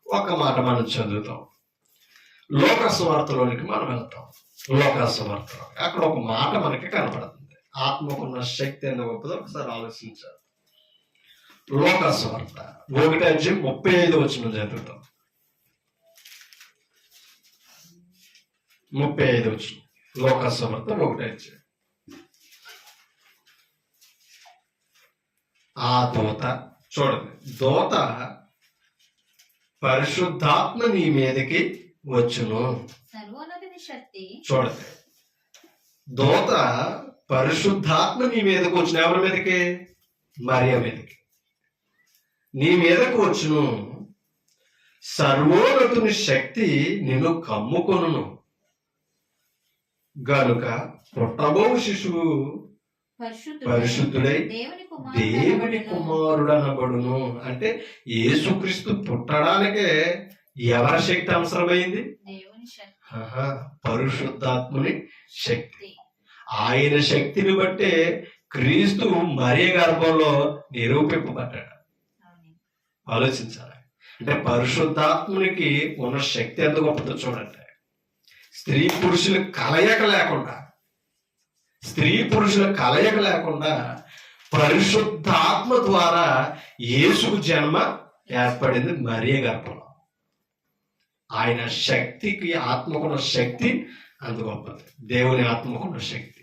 ఒక మాట మనం చదువుతాం, లోకసువార్తలోనికి మనం వెళ్తాం. లోకసువార్తలో అక్కడ ఒక మాట మనకి కనపడుతుంది. ఆత్మకున్న శక్తి ఎంత గొప్పదో ఒకసారి ఆలోచించాలి. లోకసువార్త 1:35 చదువుతాం. 35 లోకసువార్త 1:5. ఆ దూత చూడండి, దూత పరిశుద్ధాత్మ నీ మీదకి వచ్చును.
సర్వోన్నతుని శక్తి
చూడండి, దూత పరిశుద్ధాత్మ నీ మీదకి వచ్చిన ఎవరి మీదకి? మరియ మీదకి. నీ మీదకు వచ్చును, సర్వోన్నతుని శక్తి నిన్ను కమ్ముకొనును గనుక పుట్టబో శిశువు పరిశుద్ధుడై దేవుని కుమారుడు అనబడును. అంటే యేసుక్రీస్తు పుట్టడానికే ఎవరి శక్తి అవసరమైంది? పరిశుద్ధాత్ముని శక్తి. ఆయన శక్తిని బట్టే క్రీస్తు మరియ గర్భంలో నిరూపింపబడ్డాడు. ఆలోచించాలి. అంటే పరిశుద్ధాత్మునికి ఉన్న శక్తి ఎంత గొప్పదో చూడండి. స్త్రీ పురుషుల కలయిక లేకుండా పరిశుద్ధాత్మ ద్వారా యేసుకు జన్మ ఏర్పడింది మరియ గర్భంలో. ఆయన శక్తికి, ఆత్మకున్న శక్తి అంత గొప్పది. దేవుని ఆత్మకున్న శక్తి.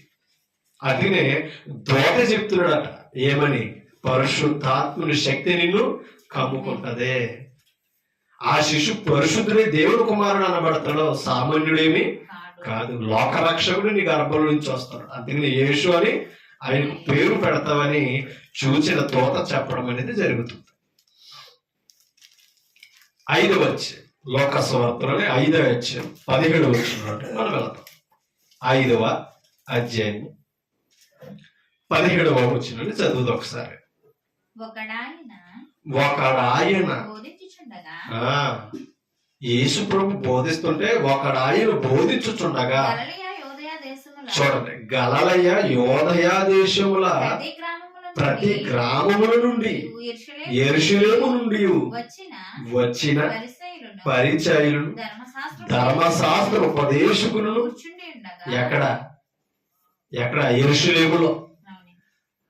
అదినే దూత చెప్తున్నాడట, ఏమని? పరిశుద్ధాత్ముని శక్తి నిన్ను కమ్ముకుంటదే. ఆ శిశు పరిశుద్ధుడే దేవుని కుమారుడు అనబడతాడు, సామాన్యుడేమి కాదు. లోకరక్షకుడు నీ గర్భం నుంచి వస్తాడు. అందుకని యేసు అని ఆయనకు పేరు పెడతామని చూచిన దూత చెప్పడం అనేది జరుగుతుంది. 5వ అధ్యాయం, లోక సువార్తలోని 5వ అధ్యాయం 17వ వచనం మనం వెళ్తాం. 5వ అధ్యాయం 17వ వచనం చదువుదు ఒకసారి. ఒకడాయన యేసు ప్రభు బోధిస్తుంటే ఒకడాయన బోధించుచుండగా, చూడండి, గలిలయ యోదయ దేశముల ప్రతి గ్రామముల నుండి, యెరూషలేము నుండి వచ్చిన పరిచయులను, ధర్మశాస్త్ర ఉపదేశకులను ఎక్కడ యెరూషలేములో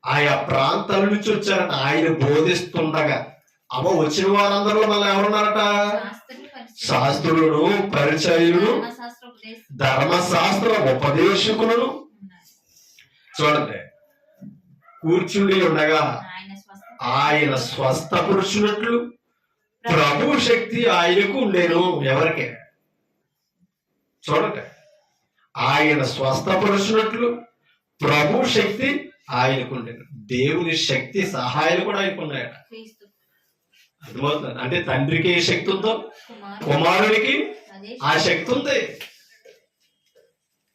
ఆయా ప్రాంతాల నుంచి వచ్చారట. ఆయన బోధిస్తుండగా వచ్చిన వారందరిలో మళ్ళీ ఎవరున్నారట? శాస్త్రులను, పరిచయులను, ధర్మశాస్త్ర ఉపదేశకులను. చూడండి, కూర్చుండి ఉండగా ఆయన స్వస్థపరుచున్నట్లు ప్రభు శక్తి ఆయనకు ఉండేను. ఎవరికే? చూడండి, ఆయన స్వస్థపరుచున్నట్లు ప్రభు శక్తి ఆయనకు ఉండేను. దేవుని శక్తి సహాయాలు కూడా ఆయనకు ఉన్నాయట. అర్థమవుతుంది? అంటే తండ్రికి ఏ శక్తి ఉందో కుమారుడికి ఆ శక్తి ఉంది.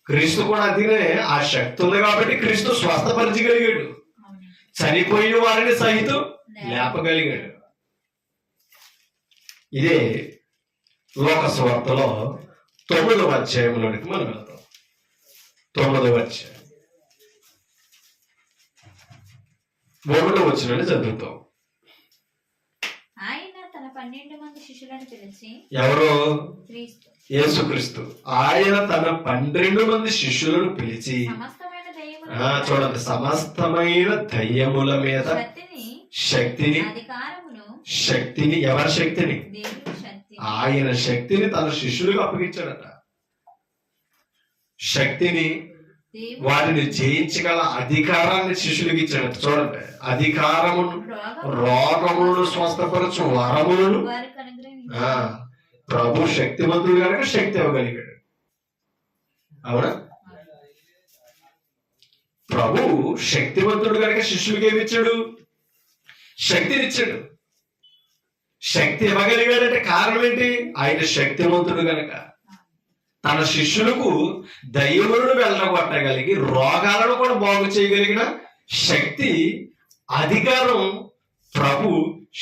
క్రీస్తు కూడా అందుకనే ఆ శక్తి ఉంది కాబట్టి క్రీస్తు స్వస్థపరచగలిగాడు, చనిపోయిన వారిని సహితం లేపగలిగాడు. ఇదే లోక సువార్తలో 9వ అధ్యాయంలోనికి మనం వెళ్తాం. 9వ అధ్యాయం 1వ వచనాన్ని చదువుతాం. ఎవరు? యేసుక్రీస్తు. ఆయన తన 12 మంది శిష్యులను పిలిచి, చూడండి, సమస్తమైన దయ్యముల మీద శక్తిని, ఎవరి శక్తిని? ఆయన శక్తిని తన శిష్యులకు అప్పగించాడట. శక్తిని, వారిని జయించగల అధికారాన్ని శిష్యులకు ఇచ్చాడట. చూడండి, అధికారమును, రోగములను స్వస్థపరచు వరములను ప్రభు శక్తిమంతుడు కనుక శక్తి ఇవ్వగలిగాడు. అవునా? ప్రభు శక్తివంతుడు కనుక శిష్యులకి ఏమిచ్చాడు? శక్తినిచ్చాడు. శక్తి ఇవ్వగలిగాడంటే కారణం ఏంటి? ఆయన శక్తివంతుడు కనుక తన శిష్యులకు దయ్యములను వెళ్ళగొట్టగలిగి రోగాలను కూడా బాగు చేయగలిగిన శక్తి, అధికారం ప్రభు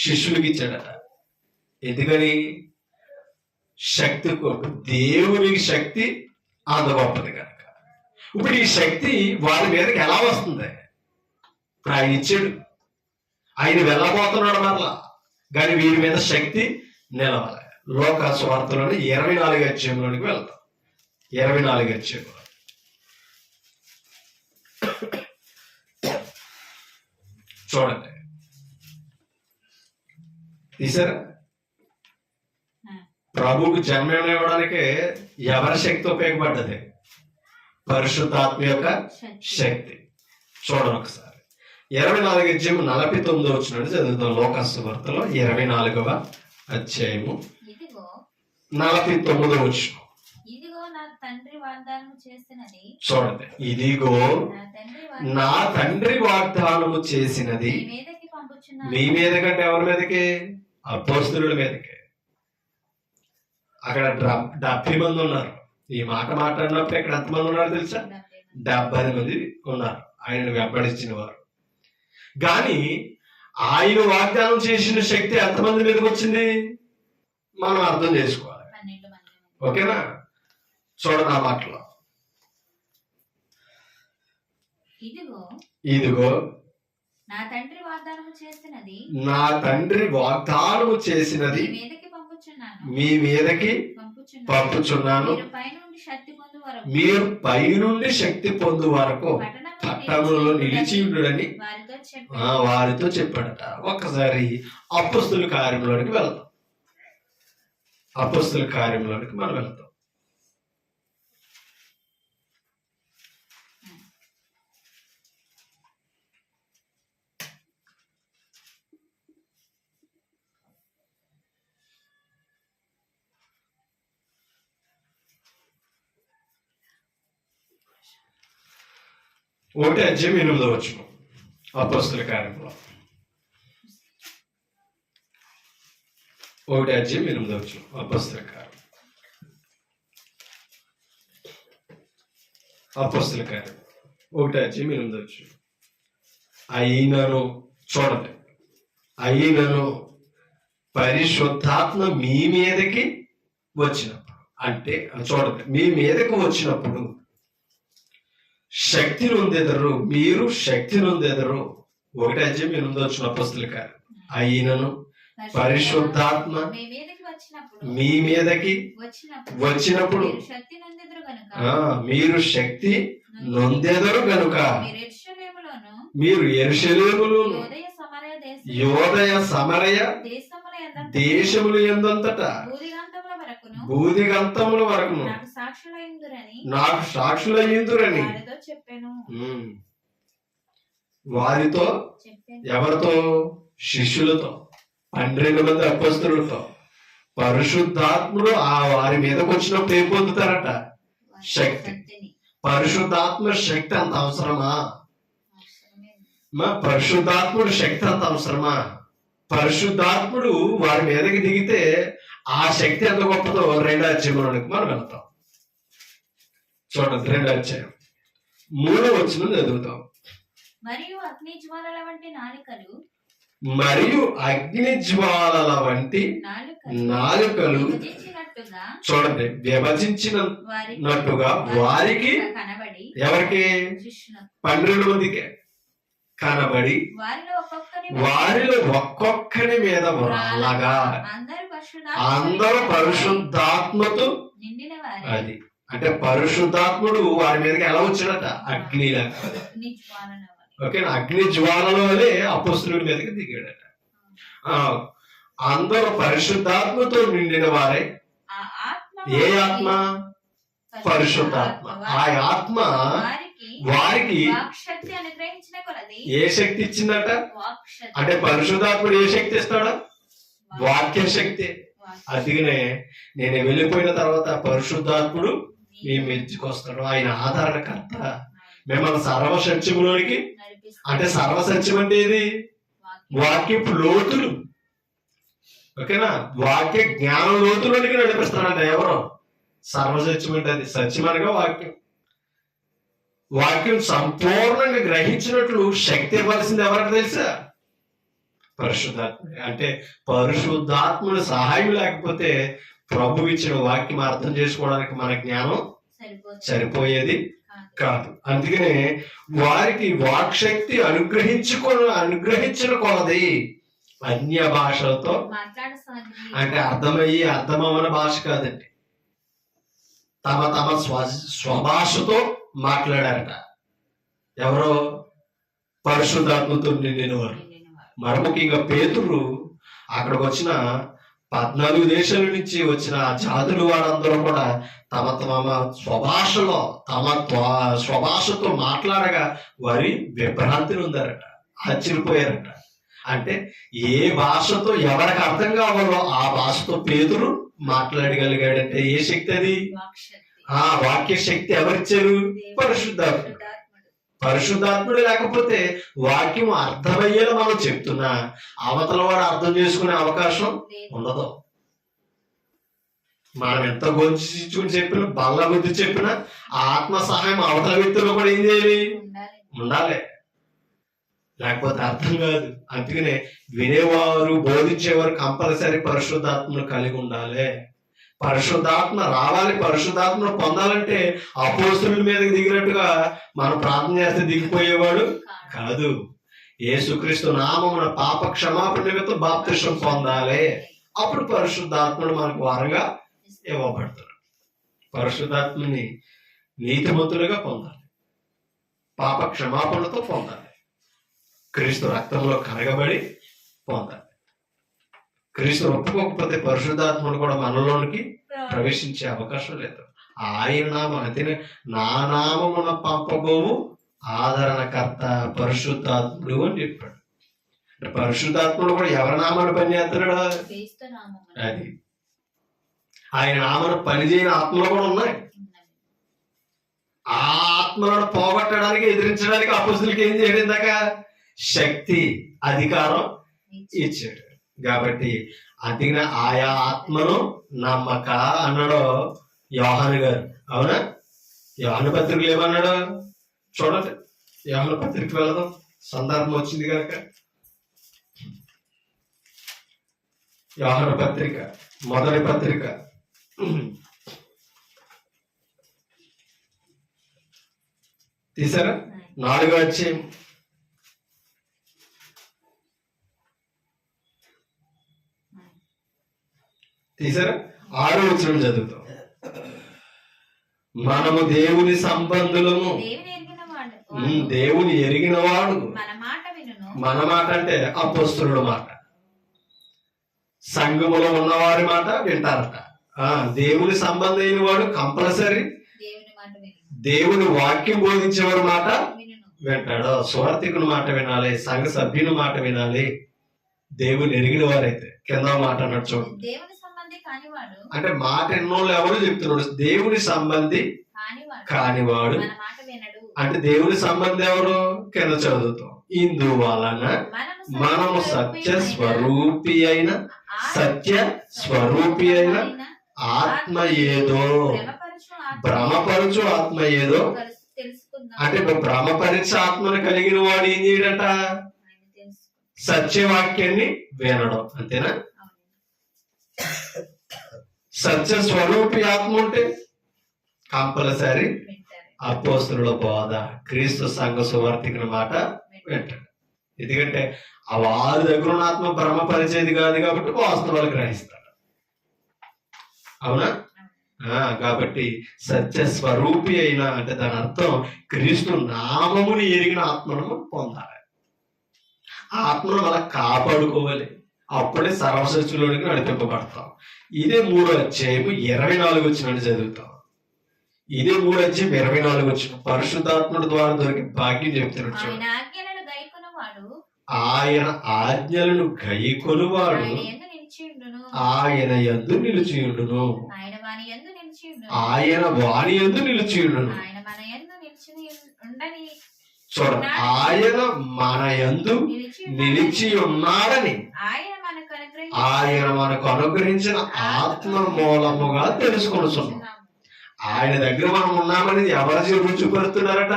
శిష్యులకి ఇచ్చాడట. ఎందుకని? శక్తి కొట్టు, దేవునికి శక్తి అంత గొప్పది కనుక. ఇప్పుడు ఈ శక్తి వారి మీదకి ఎలా వస్తుంది? ఇప్పుడు ఆయన ఇచ్చాడు, ఆయన వెళ్ళబోతున్నాడు మరలా, కానీ వీరి మీద శక్తి నిలవాలి. లోక సువార్తలోని 24వ అధ్యాయంలోనికి వెళ్తాం. 24వ అధ్యాయంలో చూడండి, తీసారా? ప్రభువుకు జన్మ ఇవ్వడానికి ఎవరి శక్తి ఉపయోగపడ్డది? పరిశుద్ధాత్మ యొక్క శక్తి. చూడండి ఒకసారి 24వ అధ్యాయం 49వ వచనం చదువుతాం. లోక సువార్తలో 24వ అధ్యాయము 49వ వచనం
ఇదిగో నా తండ్రి వాగ్దానం చేసినది
చూడండి. ఇదిగో
నా తండ్రి
నా తండ్రి వాగ్దానము చేసినది
మీ మీదకి పంపుచున్నాను.
మీ మీద కంటే ఎవరి మీదకి? అపోస్తలుల మీదకి. అక్కడ 70 మంది ఉన్నారు. ఈ మాట మాట్లాడినప్పుడు ఇక్కడ ఎంతమంది ఉన్నారు తెలుసా? 70 మంది ఉన్నారు ఆయనను వెంబడించిన వారు. కానీ ఆయన వాగ్దానం చేసిన శక్తి ఎంతమంది మీదకి వచ్చింది మనం అర్థం చేసుకోవాలి.
12 మంది.
ఓకేనా? చూడండి ఆ మాటలో. ఇదిగో
నా తండ్రి వాగ్దానం చేసినది
నా తండ్రి వాగ్దానము చేసినది
మీ మీదకి పంపుచున్నాను.
మీ మీదకి పంపుచున్నాను.
మీరు పైనుండి శక్తి పొందు వరకు
మీరు పైనుండి శక్తి పొందు వరకు పట్టణంలో నిలిచి ఉండుడని
వారితో చెప్పాను.
వారితో చెప్పాడట. ఒక్కసారి అపొస్తలుల కార్యంలోనికి వెళ్దాం. అపొస్తలుల కార్యంలోనికి మనం వెళ్తాం. ఒకటి అధ్యాయం 8వ వచనం అపొస్తలుల కార్యంలో. ఒకటి అధ్యాయం 8వ వచనం అపొస్తలుల కార్యం. అపొస్తలుల కార్యం ఒకటి అధ్యాయం 8వ వచనం. అయినను చూడండి, అయినను పరిశుద్ధాత్మ మీ మీదకి వచ్చినప్పుడు, అంటే చూడండి, మీ మీదకి వచ్చినప్పుడు శక్తి నొందెదరు, మీరు శక్తి నొందెదరు. ఒకటి అధ్యాయం 8వ వచనం అపొస్తలుల కార్యం. అయినను పరిశుద్ధాత్మ మీ మీదకి వచ్చినప్పుడు మీరు శక్తి నొందెదరు గనుక మీరు యెరూషలేములోను యోదయ సమరయ దేశములు యందంతట బూదిగంతముల వరకును నాకు సాక్షులయ్యుందురని వారితో, ఎవరితో? శిష్యులతో, 12 మంది అపొస్తలులతో. పరిశుద్ధాత్ముడు వారి మీదకి వచ్చినప్పుడు ఏం పొందుతారట? శక్తి. పరిశుద్ధాత్మ శక్తి అంత అవసరమా? పరిశుద్ధాత్ముడు శక్తి అంత అవసరమా? పరిశుద్ధాత్ముడు వారి మీదకి దిగితే ఆ శక్తి ఎంత గొప్పదో 2వ అధ్యాయంలోనికి మనం వెళ్తాం. చూడండి, 2వ అధ్యాయం 3వ వచనం చదువుతాం.
మరియు అగ్ని జ్వాలల వంటి
నాలుకలు చూడండి విభజించినట్టుగా వారికి, ఎవరికి? 12 మందికి కనబడి వారిలో ఒక్కొక్కరి మీద అలాగా అందరూ పరిశుద్ధాత్మతో అది, అంటే పరిశుద్ధాత్ముడు వారి మీదకి ఎలా వచ్చాడట? అగ్నిలాగా. ఓకేనా? అగ్ని జ్వాలలో అపొస్తలుల మీదకి దిగాడట. అందరూ పరిశుద్ధాత్మతో నిండిన వారే. ఏ ఆత్మ? పరిశుద్ధాత్మ. ఆ ఆత్మ వారికి ఏ శక్తి ఇచ్చిందట? అంటే పరిశుద్ధాత్ముడు ఏ శక్తి ఇస్తాడా? వాక్య శక్తి. అందుకనే నేను వెళ్ళిపోయిన తర్వాత పరిశుద్ధాత్ముడు మీ మెచ్చుకు వస్తాడు. ఆయన ఆధారణకర్త. మిమ్మల్ని సర్వసత్యములోనికి, అంటే సర్వసత్యం అంటే ఏది? వాక్యపు లోతులు. ఓకేనా? వాక్య జ్ఞానం లోతులోనికి నడిపిస్తాడంట. ఎవరు? సర్వసత్యం అంటే అది. సత్యం అనగా వాక్యం. వాక్యం సంపూర్ణంగా గ్రహించినట్లు శక్తి ఇవ్వాల్సింది ఎవరికి తెలుసా? పరిశుద్ధాత్ముడు. అంటే పరిశుద్ధాత్ముడి సహాయం లేకపోతే ప్రభు ఇచ్చిన వాక్యం అర్థం చేసుకోవడానికి మన జ్ఞానం సరిపోయేది కాదు. అందుకనే వారికి వాక్శక్తి అనుగ్రహించిన కొలది అన్య భాషలతో, అంటే అర్థమవని భాష కాదండి, తమ తమ స్వభాషతో మాట్లాడారట. ఎవరో? పరిశుద్ధాత్మతో నిండిన వారు. మరి ముఖ్యంగా పేతురు అక్కడికి వచ్చిన 14 దేశాల నుంచి వచ్చిన జాతులు వారందరూ కూడా తమ తమ స్వభాషతో మాట్లాడగా వారి విభ్రాంతిని ఉందారట, ఆశ్చర్యపోయారట. అంటే ఏ భాషతో ఎవరికి అర్థం కావాలో ఆ భాషతో పేతురు మాట్లాడగలిగాడంటే ఏ శక్తి అది?
వాక్శక్తి.
ఆ వాక్య శక్తి ఎవరిచ్చారు?
దేవుడు.
పరిశుద్ధాత్ముడు.
పరిశుద్ధాత్ముడు.
పరిశుద్ధాత్ముడు లేకపోతే వాక్యం అర్థమయ్యేలా మనం చెప్తున్నా అవతల వాడు అర్థం చేసుకునే అవకాశం
లేదు.
ఉండదు. మనం ఎంత గొంతుని చెప్పినా బల్ల గుద్ది చెప్పినా ఆత్మ సహాయం అవతల వ్యక్తుల్లో కూడా ఏం చేయాలి?
ఉండాలి.
ఉండాలి. లేకపోతే అర్థం కాదు. అందుకనే వినేవారు బోధించేవారు కంపల్సరీ పరిశుద్ధాత్మను కలిగి ఉండాలి. పరిశుద్ధాత్మ రావాలి. పరిశుద్ధాత్మను పొందాలంటే అపోస్తుల మీదకి దిగినట్టుగా మనం ప్రార్థన చేస్తే దిగిపోయేవాడు కాదు. యేసుక్రీస్తు నామమున పాప క్షమాపణ నిమిత్తం బాప్తిసం పొందాలి. అప్పుడు పరిశుద్ధాత్ముడు మనకు వరంగా ఇవ్వబడతాడు. పరిశుద్ధాత్మని నీతిమంతులుగా పొందాలి. పాప క్షమాపణతో పొందాలి. క్రీస్తు రక్తంలో కరగబడి పొందాలి. క్రీస్తు ఒప్పుకోకపోతే పరిశుద్ధాత్ముడు కూడా మనలోనికి ప్రవేశించే అవకాశం లేదు. ఆయన నామం అంతేనే నా నామమున పంపబోవు ఆదరణకర్త పరిశుద్ధాత్ముడు అని చెప్పాడు. అంటే పరిశుద్ధాత్ముడు కూడా ఎవరి నామాన్ని పనిచేస్తున్నాడు?
క్రీస్తు నామమున.
అది ఆయన నామను పనిచేయని ఆత్మలు కూడా ఉన్నాయి. ఆ ఆత్మలను పోగొట్టడానికి ఎదిరించడానికి అపోస్తులకి ఏం చేయడం దాకా శక్తి అధికారం ఇచ్చాడు. కాబట్టి అందుకనే ఆయా ఆత్మను నమ్మక అన్నాడు యోహాను గారు. అవునా? యోహాను పత్రికలు ఏమన్నాడు చూడండి. యోహాను పత్రిక వెళదాం, సందర్భం వచ్చింది కనుక. యోహాను పత్రిక మొదటి పత్రిక తీసారా? 4వ అధ్యాయం తీసారా? 6వ వచనం చదువుతాం. మనము దేవుని సంబంధులము,
దేవుని ఎరిగిన వాడు.
దేవుని ఎరిగిన వాడు.
మన మాట వినును.
మన మాట అంటే అపోస్తులుల మాట, సంఘములో ఉన్నవారి మాట వింటారట. దేవుని సంబంధమైన వాడు కంపల్సరీ
దేవుని మాట వినును.
దేవుని వాక్యం బోధించేవారి మాట
వినును.
వింటాడు. సువార్థికుని మాట వినాలి, సంఘ సభ్యుని మాట వినాలి. దేవుని ఎరిగిన వారైతే కింద మాట అన్నట్టు చూడండి.
దేవుని సంబంధి కానివాడు
అంటే మాట ఎన్నోళ్ళు ఎవరు చెప్తున్నాడు? దేవుని సంబంధి కానివాడు.
మన మాట వినడు.
అంటే దేవుని సంబంధి ఎవరు? కింద చదువుతాం. ఇందువలన మనము సత్య స్వరూపి అయిన ఆత్మ ఏదో, భ్రమపరచు ఆత్మ ఏదో. అంటే భ్రమపరిచే ఆత్మను కలిగిన వాడు ఏం చేయడంట? సత్యవాక్యాన్ని వినడం. అంతేనా? సత్య స్వరూపి ఆత్మ ఉంటే కంపల్సరీ అపోస్తుల బోధ, క్రీస్తు సంఘ సువార్థికుని మాట వింటాడు. ఎందుకంటే ఆ వారి దగ్గర ఉన్న ఆత్మ భ్రమపరిచేది కాదు కాబట్టి వాస్తవాలు గ్రహిస్తాడు. అవునా? కాబట్టి సత్య స్వరూపి అయిన అంటే దాని అర్థం క్రీస్తు నామముని ఎరిగిన ఆత్మను పొందాలి. ఆ ఆత్మను అలా కాపాడుకోవాలి. అప్పుడే సర్వశక్తులోనికి నడిపింపబడతాం. ఇదే 3వ అధ్యాయం 24 వచనాన్ని చదువుతాం. ఇదే 3వ అధ్యాయం 24 వచనం పరిశుద్ధాత్ముడి ద్వారా దొరికి భాగ్యం చెప్తున్నాడు. ఆయన ఆజ్ఞలను గైకొనువాడు ఆయన యందు నిలిచియుండును. ఆయన వాని యందు నిలిచియుండును. చూడండి, ఆయన మన యందు నిలిచి ఉన్నాడని ఆయన మనకు అనుగ్రహించిన ఆత్మ మూలముగా తెలుసుకొనుచున్నాం. ఆయన దగ్గర మనం ఉన్నామని ఎవరు రుచిపరుస్తున్నారట?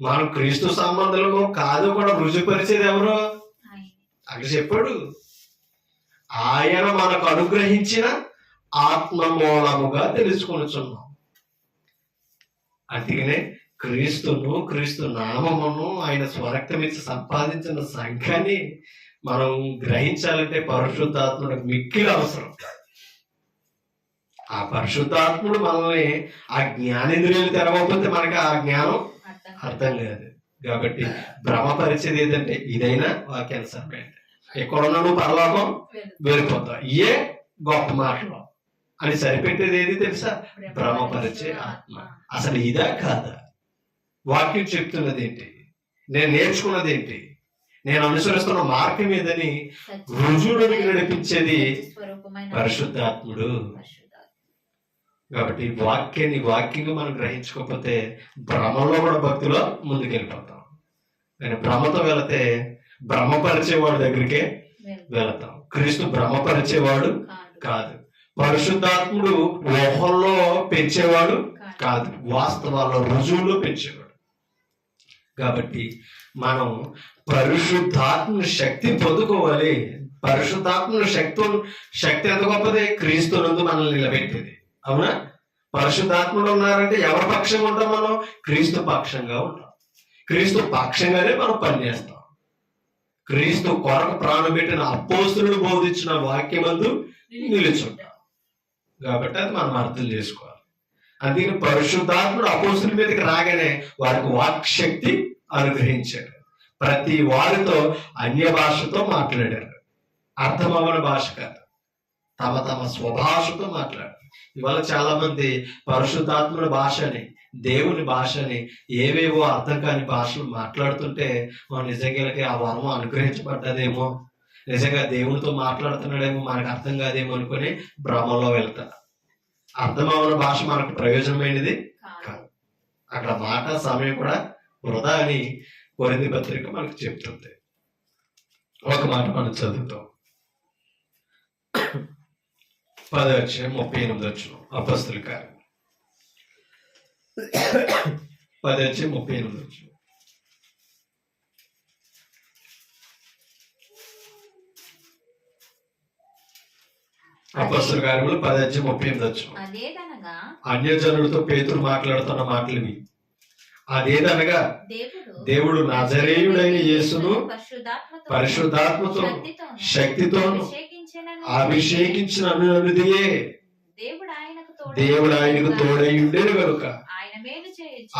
మనం క్రీస్తు సంబంధులము కాదు కూడా రుచిపరిచేది ఎవరు? అక్కడ చెప్పాడు, ఆయన మనకు అనుగ్రహించిన ఆత్మ మూలముగా తెలుసుకొనుచున్నాం. అందుకనే క్రీస్తు నామమును ఆయన స్వరక్తమిచ్చి సంపాదించిన సంఘాన్ని మనం గ్రహించాలంటే పరిశుద్ధాత్ముడు మిక్కిలి అవసరం. ఆ పరిశుద్ధాత్ముడు మనల్ని ఆ జ్ఞానేంద్రియాలు తెరవకపోతే మనకి ఆ జ్ఞానం అర్థం కాదు. కాబట్టి భ్రమపరిచేది ఏదంటే ఇదైనా వాక్యానుసారమే. ఎక్కడున్నా నువ్వు పరలోకం వెళ్ళిపోతావు, ఏ గొప్ప మాటలు అని సరిపెట్టేది ఏది తెలుసా? భ్రమపరిచే ఆత్మ. అసలు ఇదా కాదా? వాక్యం చెప్తున్నది ఏంటి? నేను నేర్చుకున్నది ఏంటి? నేను అనుసరిస్తున్న మార్గం ఏదని రుజువులోనికి నడిపించేది పరిశుద్ధాత్ముడు. కాబట్టి వాక్యంగా మనం గ్రహించుకోకపోతే భ్రమలో కూడా భక్తిలో ముందుకెళ్ళిపోతాం. కానీ భ్రమతో వెళితే భ్రమపరిచేవాడు దగ్గరికే వెళతాం. క్రీస్తు భ్రమపరిచేవాడు కాదు. పరిశుద్ధాత్ముడు ఊహల్లో పెంచేవాడు కాదు, వాస్తవాల్లో రుజువులో పెంచేవాడు. కాబట్టి మనం పరిశుద్ధాత్మ శక్తి పొందుకోవాలి. పరిశుద్ధాత్మ శక్తి ఎంత గొప్పది, క్రీస్తు నందు మనల్ని నిలబెట్టేది. అవునా? పరిశుద్ధాత్ముడు ఉన్నారంటే ఎవరి పక్షంగా ఉంటాం? మనం క్రీస్తు పక్షంగా ఉంటాం. క్రీస్తు పక్షంగానే మనం పనిచేస్తాం. క్రీస్తు కొరకు ప్రాణం పెట్టిన అపోస్తలుడు బోధించిన వాక్యమందు నిలుచుంటాం. కాబట్టి అది మనం అర్థం చేసుకోవాలి. అందుకని పరిశుద్ధాత్ముడు అపోస్తలుల మీదకి రాగానే వారికి వాక్ శక్తి అనుగ్రహించాడు. ప్రతి వారితో అన్య భాషతో మాట్లాడారు. అర్థమవని భాష కాదు, తమ స్వభాషతో మాట్లాడారు. ఇవాళ చాలా మంది పరిశుద్ధాత్ముడి భాషని, దేవుని భాషని, ఏవేవో అర్థం కాని భాషలు మాట్లాడుతుంటే నిజంగా ఆ వరం అనుగ్రహించబడ్డదేమో, నిజంగా దేవునితో మాట్లాడుతున్నాడేమో, మనకు అర్థం కాదేమో అనుకుని భ్రమంలో వెళ్తారు. అర్థమవని భాష మనకు ప్రయోజనమైనది కాదు. అక్కడ మాట సమయం కూడా వృధా అని కొరింథీ పత్రిక మనకు చెప్తుంది. ఒక మాట మనం చదువుతాం. 10:38 అపొస్తలుల కార్యం 10:38. అపొస్తలుల కార్యములు 10:38. అన్యజనులతో పేతురు మాట్లాడుతున్న మాటలు ఇవి. అదేదనగా దేవుడు నజరేయుడైన యేసును పరిశుద్ధాత్మతో శక్తితోను అభిషేకించిన అనుదియే దేవుడు ఆయనకు తోడై ఉండేది కనుక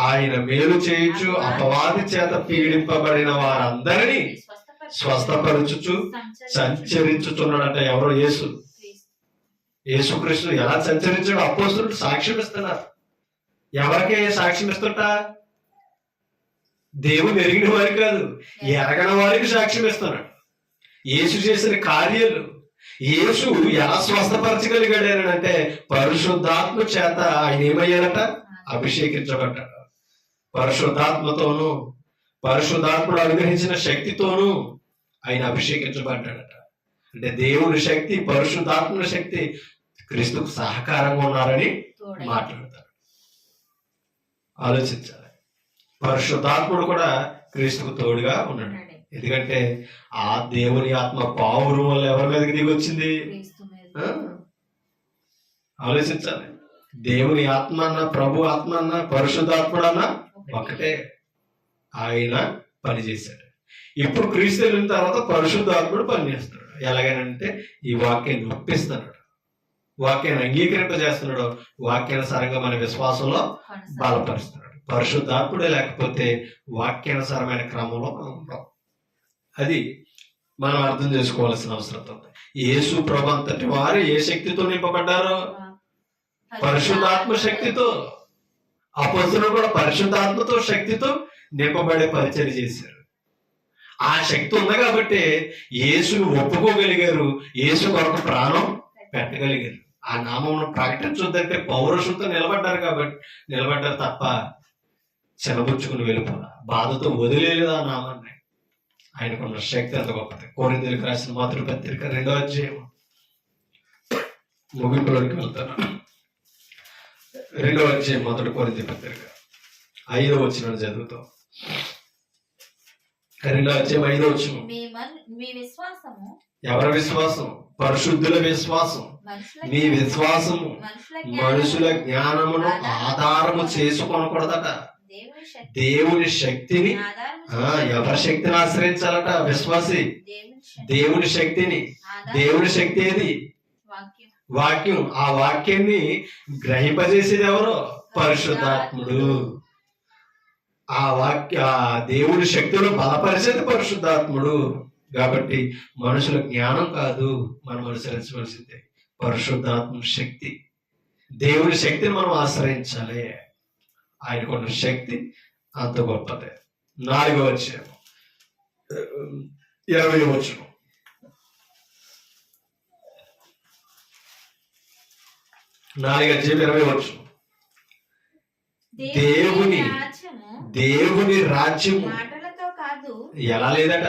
ఆయన మేలు చేయొచ్చు అపవాది చేత పీడింపబడిన వారందరినీ స్వస్థపరచుచు సంచరించుచున్నాడట. ఎవరో యేసుక్రీస్తు ఎలా సంచరించాడు అపోస్తలులు సాక్ష్యం ఇస్తున్నారు. ఎవరికే సాక్ష్యం ఇస్తుంటా? దేవుని ఎరిగిన వారికి కాదు, ఎరగని వారికి సాక్ష్యం ఇస్తున్నాడు. యేసు చేసిన కార్యాలు, యేసు ఎలా స్వస్థపరచగలిగాడంటే పరిశుద్ధాత్మ చేత ఆయన ఏమయ్యాడట? అభిషేకించబడ్డాడు. పరిశుద్ధాత్మతోనూ పరిశుద్ధాత్ముడు అనుగ్రహించిన శక్తితోనూ ఆయన అభిషేకించబడ్డాడట. అంటే దేవుని శక్తి, పరిశుద్ధాత్మ శక్తి క్రీస్తుకు సహకారంగా ఉన్నారని మాట్లాడతారు. ఆలోచించాలి. పరిశుద్ధాత్ముడు కూడా క్రీస్తుకు తోడుగా ఉన్నాడు. ఎందుకంటే ఆ దేవుని ఆత్మ పావురం వల్ల ఎవరి మీదకి దిగి వచ్చింది? ఆలోచించాలి. దేవుని ఆత్మ అన్న, ప్రభు ఆత్మ అన్న, పరిశుద్ధాత్ముడు అన్న ఒకటే. ఆయన పనిచేశాడు. ఇప్పుడు క్రీస్తు వెళ్ళిన తర్వాత పరిశుద్ధాత్ముడు పనిచేస్తున్నాడు. ఎలాగైనంటే ఈ వాక్యాన్ని ఒప్పిస్తున్నాడు, వాక్యాన్ని అంగీకరింపజేస్తున్నాడు, వాక్యానుసారంగా మన విశ్వాసంలో బలపరుస్తున్నాడు. పరిశుద్ధాత్ముడే లేకపోతే వాక్యానుసారమైన క్రమంలో మనం ఉంటాం. అది మనం అర్థం చేసుకోవాల్సిన అవసరం ఉంది. యేసు ప్రభు అంతటి వారు ఏ శక్తితో నింపబడ్డారో? పరిశుద్ధాత్మ శక్తితో. అపొస్తలులు కూడా పరిశుద్ధాత్మతో శక్తితో నింపబడే పరిచర్య చేశారు. ఆ శక్తి ఉంది కాబట్టి యేసును ఒప్పుకోగలిగారు, యేసు కొరకు ప్రాణం పెట్టగలిగారు. ఆ నామమును ప్రకటించొద్దంటే పౌరుషంతో నిలబడ్డారు తప్ప చెలబుచ్చుకుని వెళ్ళిపోదా, బాధతో వదిలేదు ఆ నామాన్ని. ఆయనకున్న శక్తి అంత గొప్పది. కొరింథీయులకు రాసిన మొదటి పత్రిక 2వ అధ్యాయం ముగింపులోకి వెళ్తాను. 2వ అధ్యాయం మొదటి కొరింథీ పత్రిక 5వ వచనం చదువుతాం. 2వ అధ్యాయం 5వ వచనం. ఎవరి విశ్వాసం? పరిశుద్ధుల విశ్వాసం. మీ విశ్వాసము మనుషుల జ్ఞానమును ఆధారము చేసుకొనకూడదట. దేవుని శక్తిని, ఎవరి శక్తిని ఆశ్రయించాలట? విశ్వాసి దేవుని శక్తిని. దేవుని శక్తి ఏది? వాక్యం. ఆ వాక్యాన్ని గ్రహింపజేసేది ఎవరు? పరిశుద్ధాత్ముడు. ఆ దేవుని శక్తిలో బలపరిచేది పరిశుద్ధాత్ముడు. కాబట్టి మనుషుల జ్ఞానం కాదు మనం అనుసరించవలసిందే పరిశుద్ధాత్మ శక్తి. దేవుని శక్తిని మనం ఆశ్రయించాలి. ఆయనకున్న శక్తి అంత గొప్పదే. 4వ అధ్యాయం 20వ వచనం. నాలుగు అధ్యాయం 20వ వచనం. దేవుని దేవుని రాజ్యము
మాటలతో కాదు,
ఎలా లేదట,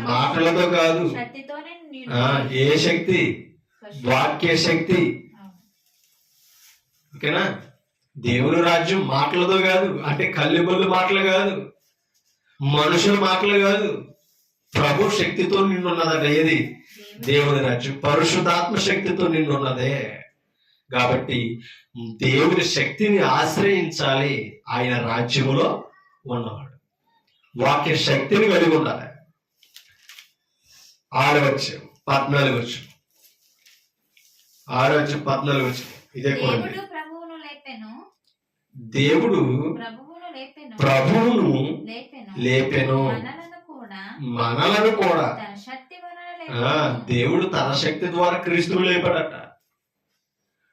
మాటలతో కాదు.
శక్తితోనే
ఏ శక్తి? వాక్య శక్తి. ఓకేనా? దేవుని రాజ్యం మాటలతో కాదు, అంటే కళ్ళిబొల్లు మాటలు కాదు, మనుషుల మాటలు కాదు, ప్రభు శక్తితో నిన్నున్నదట. ఏది? దేవుని రాజ్యం పరిశుద్ధాత్మ శక్తితో నిన్నున్నదే. కాబట్టి దేవుని శక్తిని ఆశ్రయించాలి. ఆయన రాజ్యములో ఉన్నవాడు వాక్య శక్తిని కలిగి ఉండాలి. 6వ అధ్యాయం 14వ వచనం. 6వ అధ్యాయం 14వ వచనం. ఇదే కూడా దేవుడు ప్రభువును లేపెను, మనలను కూడా. దేవుడు తన శక్తి ద్వారా క్రీస్తును లేపాడట.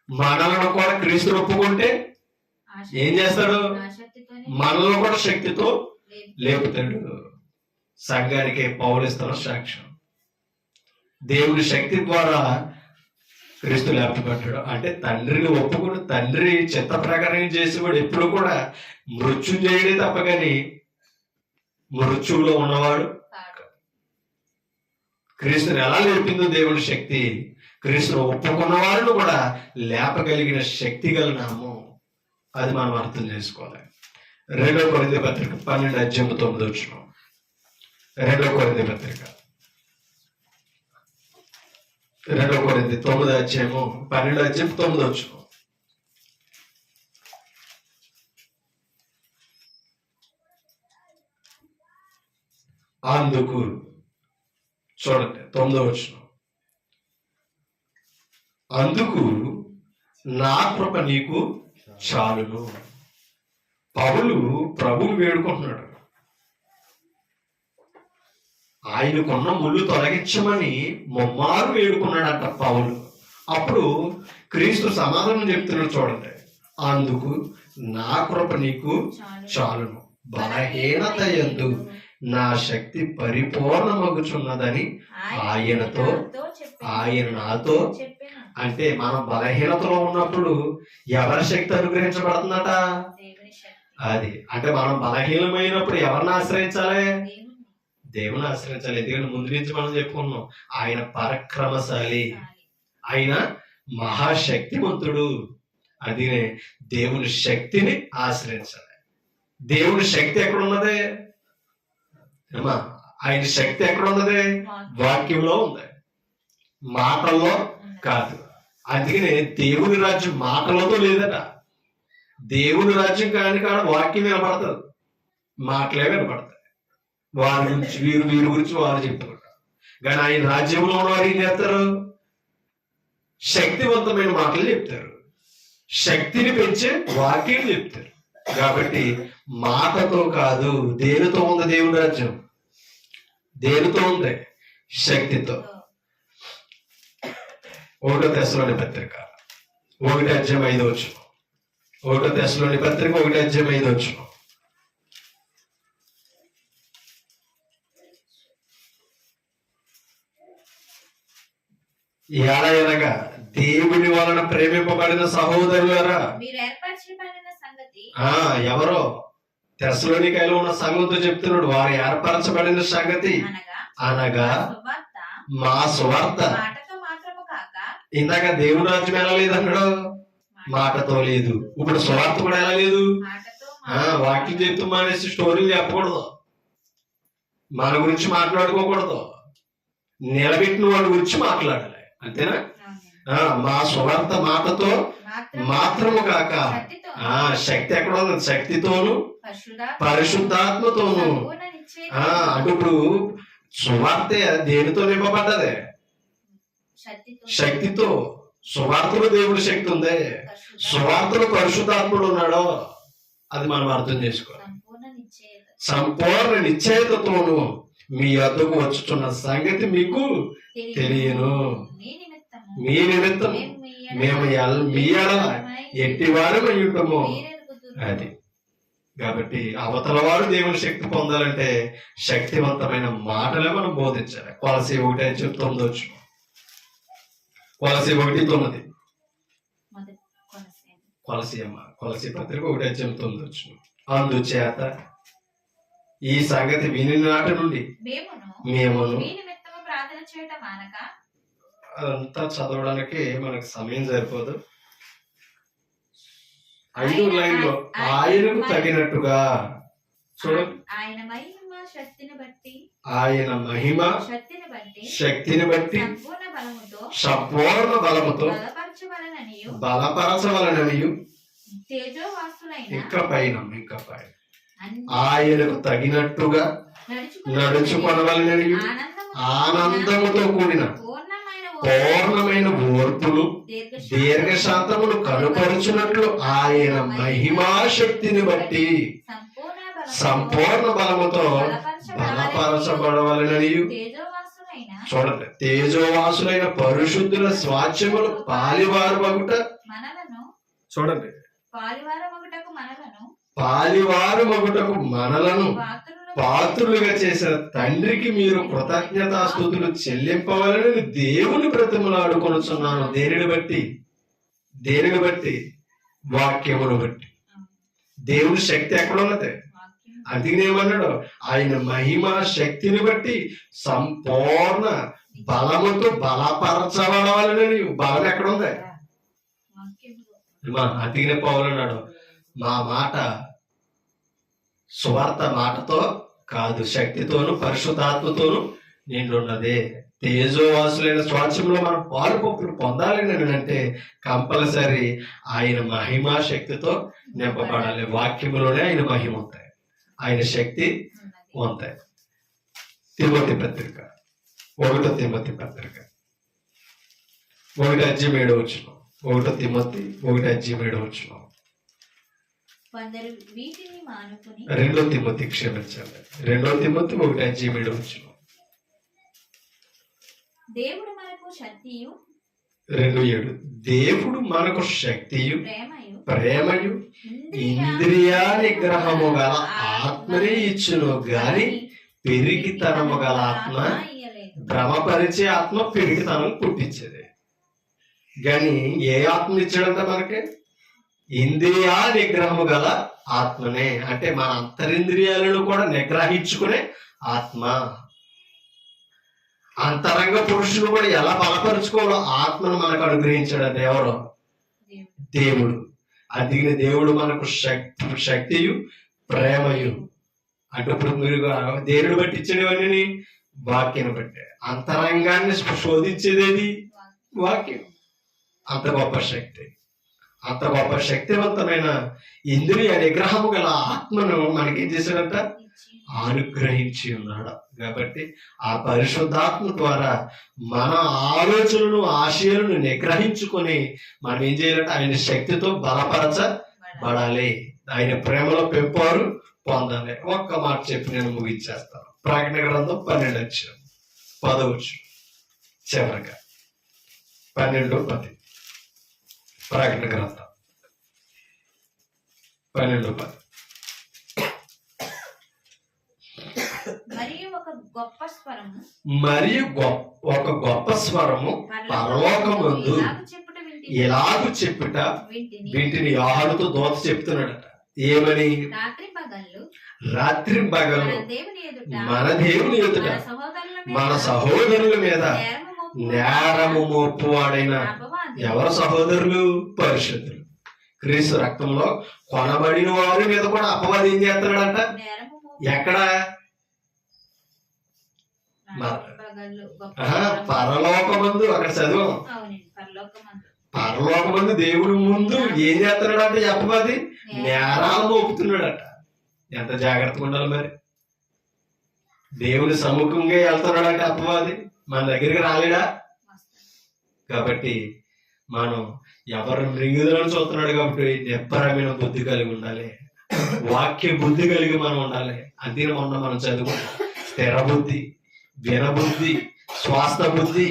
మనలను కూడా క్రీస్తును ఒప్పుకుంటే ఏం చేస్తాడు? మనలో కూడా శక్తితో లేపుతాడు. సంఘానికి పౌలిస్తున్న సాక్ష్యం. దేవుడి శక్తి ద్వారా క్రీస్తు లేపబడ్డాడు. అంటే తండ్రిని ఒప్పుకుని తండ్రి చిత్త ప్రకారం చేసేవాడు ఎప్పుడు కూడా మృత్యుంజయుడే తప్ప కానీ మృత్యువులో ఉన్నవాడు. క్రీస్తుని ఎలా లేపిందో దేవుడి శక్తి, క్రీస్తును ఒప్పుకున్న వారిని కూడా లేపగలిగిన శక్తి గల నామం. అది మనం అర్థం చేసుకోవాలి. 2వ కొరింథీ పత్రిక 12 అధ్యాయం 9 వచనం. 2వ కొరింథీ పత్రిక 2వ కొరింథీ 9 అధ్యాయము 12 అధ్యాయం 9 వచనం. అందుకు చూడండి 9వ వచనం. అందుకు నా కృప నీకు చాలును. పౌలు ప్రభువుని వేడుకుంటున్నాడు. ఆయనకున్న ముళ్ళు తొలగించమని ముమ్మారు వేడుకున్నాడంట పౌలు. అప్పుడు క్రీస్తు సమాధానం చెప్తున్నాడు. చూడండి, అందుకు నా కృప నీకు చాలును, బలహీనత యందు నా శక్తి పరిపూర్ణమగుచున్నదని ఆయన నాతో. అంటే మనం బలహీనతలో ఉన్నప్పుడు ఎవరి శక్తి అనుగ్రహించబడుతుందట? అది అంటే మనం బలహీనమైనప్పుడు ఎవరిని ఆశ్రయించాలి? దేవుని ఆశ్రయించాలి. ఎందుకంటే ముందు నుంచి మనం చెప్పుకున్నాం, ఆయన పరాక్రమశాలి, ఆయన మహాశక్తిమంతుడు. అది దేవుని శక్తిని ఆశ్రయించాలి. దేవుని శక్తి ఎక్కడున్నది? ఆయన శక్తి ఎక్కడున్నది? వాక్యంలో ఉంది, మాటల్లో కాదు. అందుకనే దేవుని రాజ్యం మాటలతో లేదట. దేవుని రాజ్యం కాని కాడ వాక్యం వినపడుతుంది, మాటలే వినపడతాయి. వారి గురించి వీరి గురించి వారు చెప్తారు. కానీ ఆయన రాజ్యంలో ఉన్నవారు ఏం చేస్తారు? శక్తివంతమైన మాటలు చెప్తారు, శక్తిని పెంచే వాక్యం చెప్తారు. కాబట్టి మాటతో కాదు. దేనితో ఉంది దేవుని రాజ్యం? దేనితో ఉంది? శక్తితో. 1 తెస్సలోని పత్రిక 1 అధ్యాయం 5 వచనం. 1 తెస్సలోని పత్రిక 1 అధ్యాయం 5 వచనం. ఎలాగనగా దేవుని వలన ప్రేమింపబడిన సహోదరులారా, ఎవరో తెస్సలోనికైలో ఉన్న సంగతితో చెప్తున్నాడు. వారు ఏర్పరచబడిన సంగతి అనగా మా సువార్త. ఇందాక దేవుని రాజ్యం ఎలా లేదు అన్నాడు? మాటతో లేదు. ఇప్పుడు సువార్త కూడా ఎలా లేదు? వాక్యం చెప్తూ మానేసి స్టోరీలు చెప్పకూడదు, మన గురించి మాట్లాడుకోకూడదు, నిలబెట్టిన వాడి గురించి మాట్లాడాలి. అంతేనా? మా సువార్త మాటతో మాత్రము కాక శక్తి ఎక్కడ ఉంది? శక్తితోను పరిశుద్ధాత్మతోను. అంటే ఇప్పుడు సువార్త దేనితో నింపబడ్డదే? శక్తితో. సువార్తలో దేవుడి శక్తి ఉంది, సువార్తలో పరిశుద్ధాత్ముడు ఉన్నాడో అది మనం అర్థం చేసుకోవాలి. సంపూర్ణ నిశ్చయతతోను మీ వద్దకు వచ్చుచున్న సంగతి మీకు తెలియను. మీ నిమిత్తం మేము మీ ఎడల ఎట్టి వారమై ఉంటాము. అది కాబట్టి అవతల వాడు దేవుని శక్తి పొందాలంటే శక్తివంతమైన మాటలే మనం బోధించాలి. కొలసి 1:9 కొలసి 1:9
మొదటి కొలస్సీ.
కొలసి పత్రిక 1:9 అందుచేత ఈ సంగతి విని నాటి నుండి మేమును
మీ నిమిత్తము ప్రార్థన చేయటం మానక.
అదంతా చదవడానికి మనకు సమయం సరిపోదు. 5 లైన్లో ఆయనకు తగినట్టుగా చూడండి.
ఆయన మహిమ శక్తిని బట్టి
సంపూర్ణ బలముతో బలపరచవలననియు ఇంకా పైన ఆయనకు తగినట్టుగా నడుచుకొనవలననియు ఆనందముతో కూడిన పూర్ణమైన ఓర్పులు దీర్ఘశాంతములు కనుపరుచున్నట్లు ఆయన మహిమాశక్తిని బట్టి సంపూర్ణ బలముతో బలపరచబడవలననియు చూడండి. తేజోవాసులైన పరిశుద్ధుల స్వాచ్యములు పాలివారమగుట చూడండి. పాలివారమగుటకు మనలను పాత్రులుగా చేసిన తండ్రికి మీరు కృతజ్ఞతాస్తుతులు చెల్లింపవలని దేవుని బ్రతిమలాడుకొనుచున్నాను. దేనిని బట్టి వాక్యమును బట్టి. దేవుని శక్తి ఎక్కడ ఉన్నది? అందుకనేమన్నాడు? ఆయన మహిమ శక్తిని బట్టి సంపూర్ణ బలముతో బలపరచబడాలని. బలం ఎక్కడ ఉంది? అందుకనే పౌలన్నాడు, మా మాట సువార్త మాటతో కాదు, శక్తితోను పరిశుద్ధాత్మతోను నిండున్నదే. తేజోవాసులైన స్వాచ్యంలో మనం పాలుపొప్పులు పొందాలని అంటే కంపల్సరీ ఆయన మహిమా శక్తితో నింపబడాలి. వాక్యములోనే ఆయన మహిమ ఉంటాయి, ఆయన శక్తి ఉంటాయి. తిమోతి పత్రిక 1 తిమోతి పత్రిక 1:7 1 తిమోతి 1:7 2 తిమోతి క్షమించండి 2 తిమోతి 1:7
దేవుడు మనకు శక్తియు
2:7 దేవుడు మనకు శక్తియు ప్రేమయు ఇంద్రియ నిగ్రహము గల ఆత్మనే ఇచ్చును గాని పెరిగితనము గల ఆత్మ, భ్రమపరిచే ఆత్మ పెరిగితనం పుట్టించేది. గాని ఏ ఆత్మ ఇచ్చాడంట మనకి? ఇంద్రియ నిగ్రహము గల ఆత్మనే. అంటే మన అంతరింద్రియాలను కూడా నిగ్రహించుకునే ఆత్మ. అంతరంగ పురుషులు కూడా ఎలా బలపరుచుకోవాలో ఆత్మను మనకు అనుగ్రహించాడంటే ఎవరు? దేవుడు. అందుకని దేవుడు మనకు శక్తియు ప్రేమయు. అంటే ఇప్పుడు మీరు దేవుడు బట్టి ఇచ్చేవన్నీ వాక్యాన్ని బట్టి. అంతరంగాన్ని శోధించేది వాక్యం. అంత గొప్ప శక్తి, అంత గొప్ప శక్తివంతమైన ఇంద్రియ నిగ్రహము గల ఆత్మను మనకేం చేశాడంట? అనుగ్రహించి ఉన్నాడు. కాబట్టి ఆ పరిశుద్ధాత్మ ద్వారా మన ఆలోచనలను ఆశయాలను నిగ్రహించుకొని మనం ఏం చేయాలంటే ఆయన శక్తితో బలపరచబడాలి, ఆయన ప్రేమలో పెంపారు పొందాలి. ఒక్క మాట చెప్పి నేను ముగించేస్తాను. ప్రకటన గ్రంథం 12:10 చివరిగా 12:10 ప్రకటన గ్రంథం 12:10 మరియు ఒక గొప్ప స్వరము పరలోకమందు ఇలాగు చెప్పుట వీటిని యోహానుతో దూత చెప్తున్నాడట. ఏమని? రాత్రి పగలు మన దేవుని ఎదుట మన సహోదరుల మీద నేరము మోపువాడైన ఎవరు సహోదరులు? పరిశుద్ధులు. క్రీస్తు రక్తంలో కొనబడిన వారి మీద కూడా అపవాది ఏం చేస్తున్నాడంట? ఎక్కడ? పరలోకమందు. అక్కడ చదువు. పరలోకమందు దేవుడి ముందు ఏం చేస్తున్నాడంటే అపవాది నేరాలు మోపుతున్నాడట. ఎంత జాగ్రత్తగా ఉండాలి మరి. దేవుని సముఖంగా వెళ్తున్నాడంటే అపవాది మన దగ్గరికి రాలేడా? కాబట్టి మనం ఎవరు మృంగుదలను చూస్తున్నాడు కాబట్టి నిబ్బరమైన బుద్ధి కలిగి ఉండాలి, వాక్య బుద్ధి కలిగి మనం ఉండాలి. అంతే మనం చదువుకుంటాం. స్థిర బుద్ధి, వినబుద్ధి, స్వాస్థ బుద్ధి,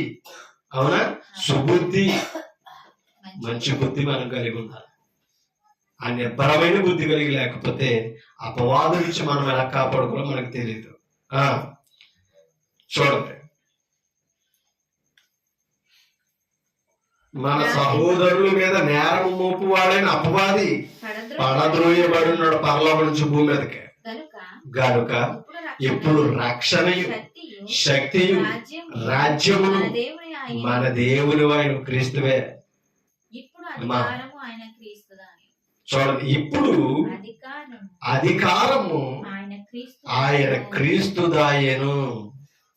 అవునా, సుబుద్ధి, మంచి బుద్ధి మనం కలిగి ఉండాలి. ఆ నిబ్బరమైన బుద్ధి కలిగి లేకపోతే అపవాదం నుంచి మనం ఎలా కాపాడుకోవాలో మనకు తెలియదు. చూడండి, మన సహోదరుల మీద నేరం మోపు వాడైన అపవాది పడద్రోయబడి ఉన్నాడు పరలోకం నుంచి భూమి మీదకి. గనుక ఇప్పుడు రక్షణయు శక్తియు రాజ్యమును మన దేవుని ఆయన క్రీస్తువే. చూడండి, ఇప్పుడు అధికారము ఆయన క్రీస్తుదాయను.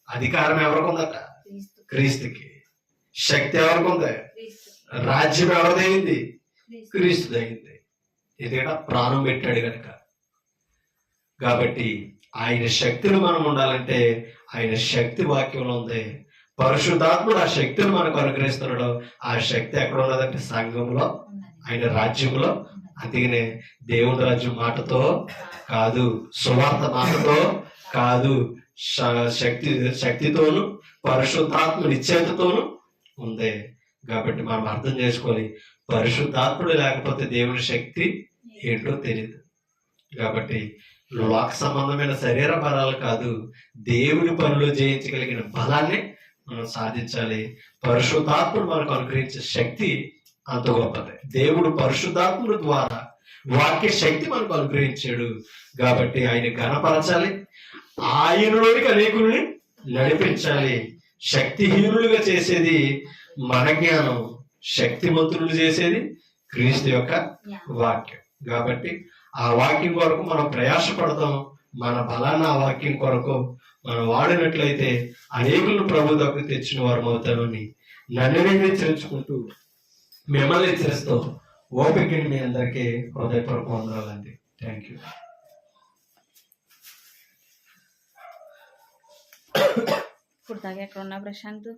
అధికారం ఎవరికి ఉందట? క్రీస్తుకి. శక్తి ఎవరికి ఉంది? రాజ్యం ఎవరిదైంది? క్రీస్తుదైంది. ఎందుకంటే ప్రాణం పెట్టాడు కనుక. కాబట్టి ఆయన శక్తిని మనం ఉండాలంటే ఆయన శక్తి వాక్యంలో ఉంది. పరిశుద్ధాత్ముడు ఆ శక్తిని మనకు అనుగ్రహిస్తున్నాడు. ఆ శక్తి ఎక్కడ ఉన్నదంటే సంఘంలో, ఆయన రాజ్యంలో. అందుకనే దేవుని రాజ్యం మాటతో కాదు, సువార్త మాటతో కాదు, శక్తితోను పరిశుద్ధాత్మ నిశ్చయతతోను ఉంది. కాబట్టి మనం అర్థం చేసుకోవాలి, పరిశుద్ధాత్ముడు లేకపోతే దేవుని శక్తి ఏంటో తెలియదు. కాబట్టి లోక సంబంధమైన శరీర బలాలు కాదు, దేవుని పనులు జయించగలిగిన బలాన్ని మనం సాధించాలి. పరిశుద్ధాత్ముడు మనకు అనుగ్రహించే శక్తి అంత గొప్పది. దేవుడు పరిశుద్ధాత్ముడు ద్వారా వాక్య శక్తి మనకు అనుగ్రహించాడు. కాబట్టి ఆయన ఘనపరచాలి, ఆయనలోనికి అనేకుల్ని నడిపించాలి. శక్తిహీనులుగా చేసేది మన జ్ఞానం, శక్తిమంతులు చేసేది క్రీస్తు యొక్క వాక్యం. కాబట్టి ఆ వాక్యం కొరకు మనం ప్రయాసపడతాం. మన బలాన్ని ఆ వాక్యం కొరకు మనం వాడినట్లయితే అనేకులను ప్రభు దగ్గర తెచ్చిన వారు అవుతామని నన్ను హెచ్చరించుకుంటూ మిమ్మల్ని హెచ్చరిస్తూ ఓపిక మీ అందరికీ హృదయపూర్వక వందనాలండి. Thank you.
ఇప్పుడు దాకా ఎక్కడ ఉన్నా ప్రశాంత్?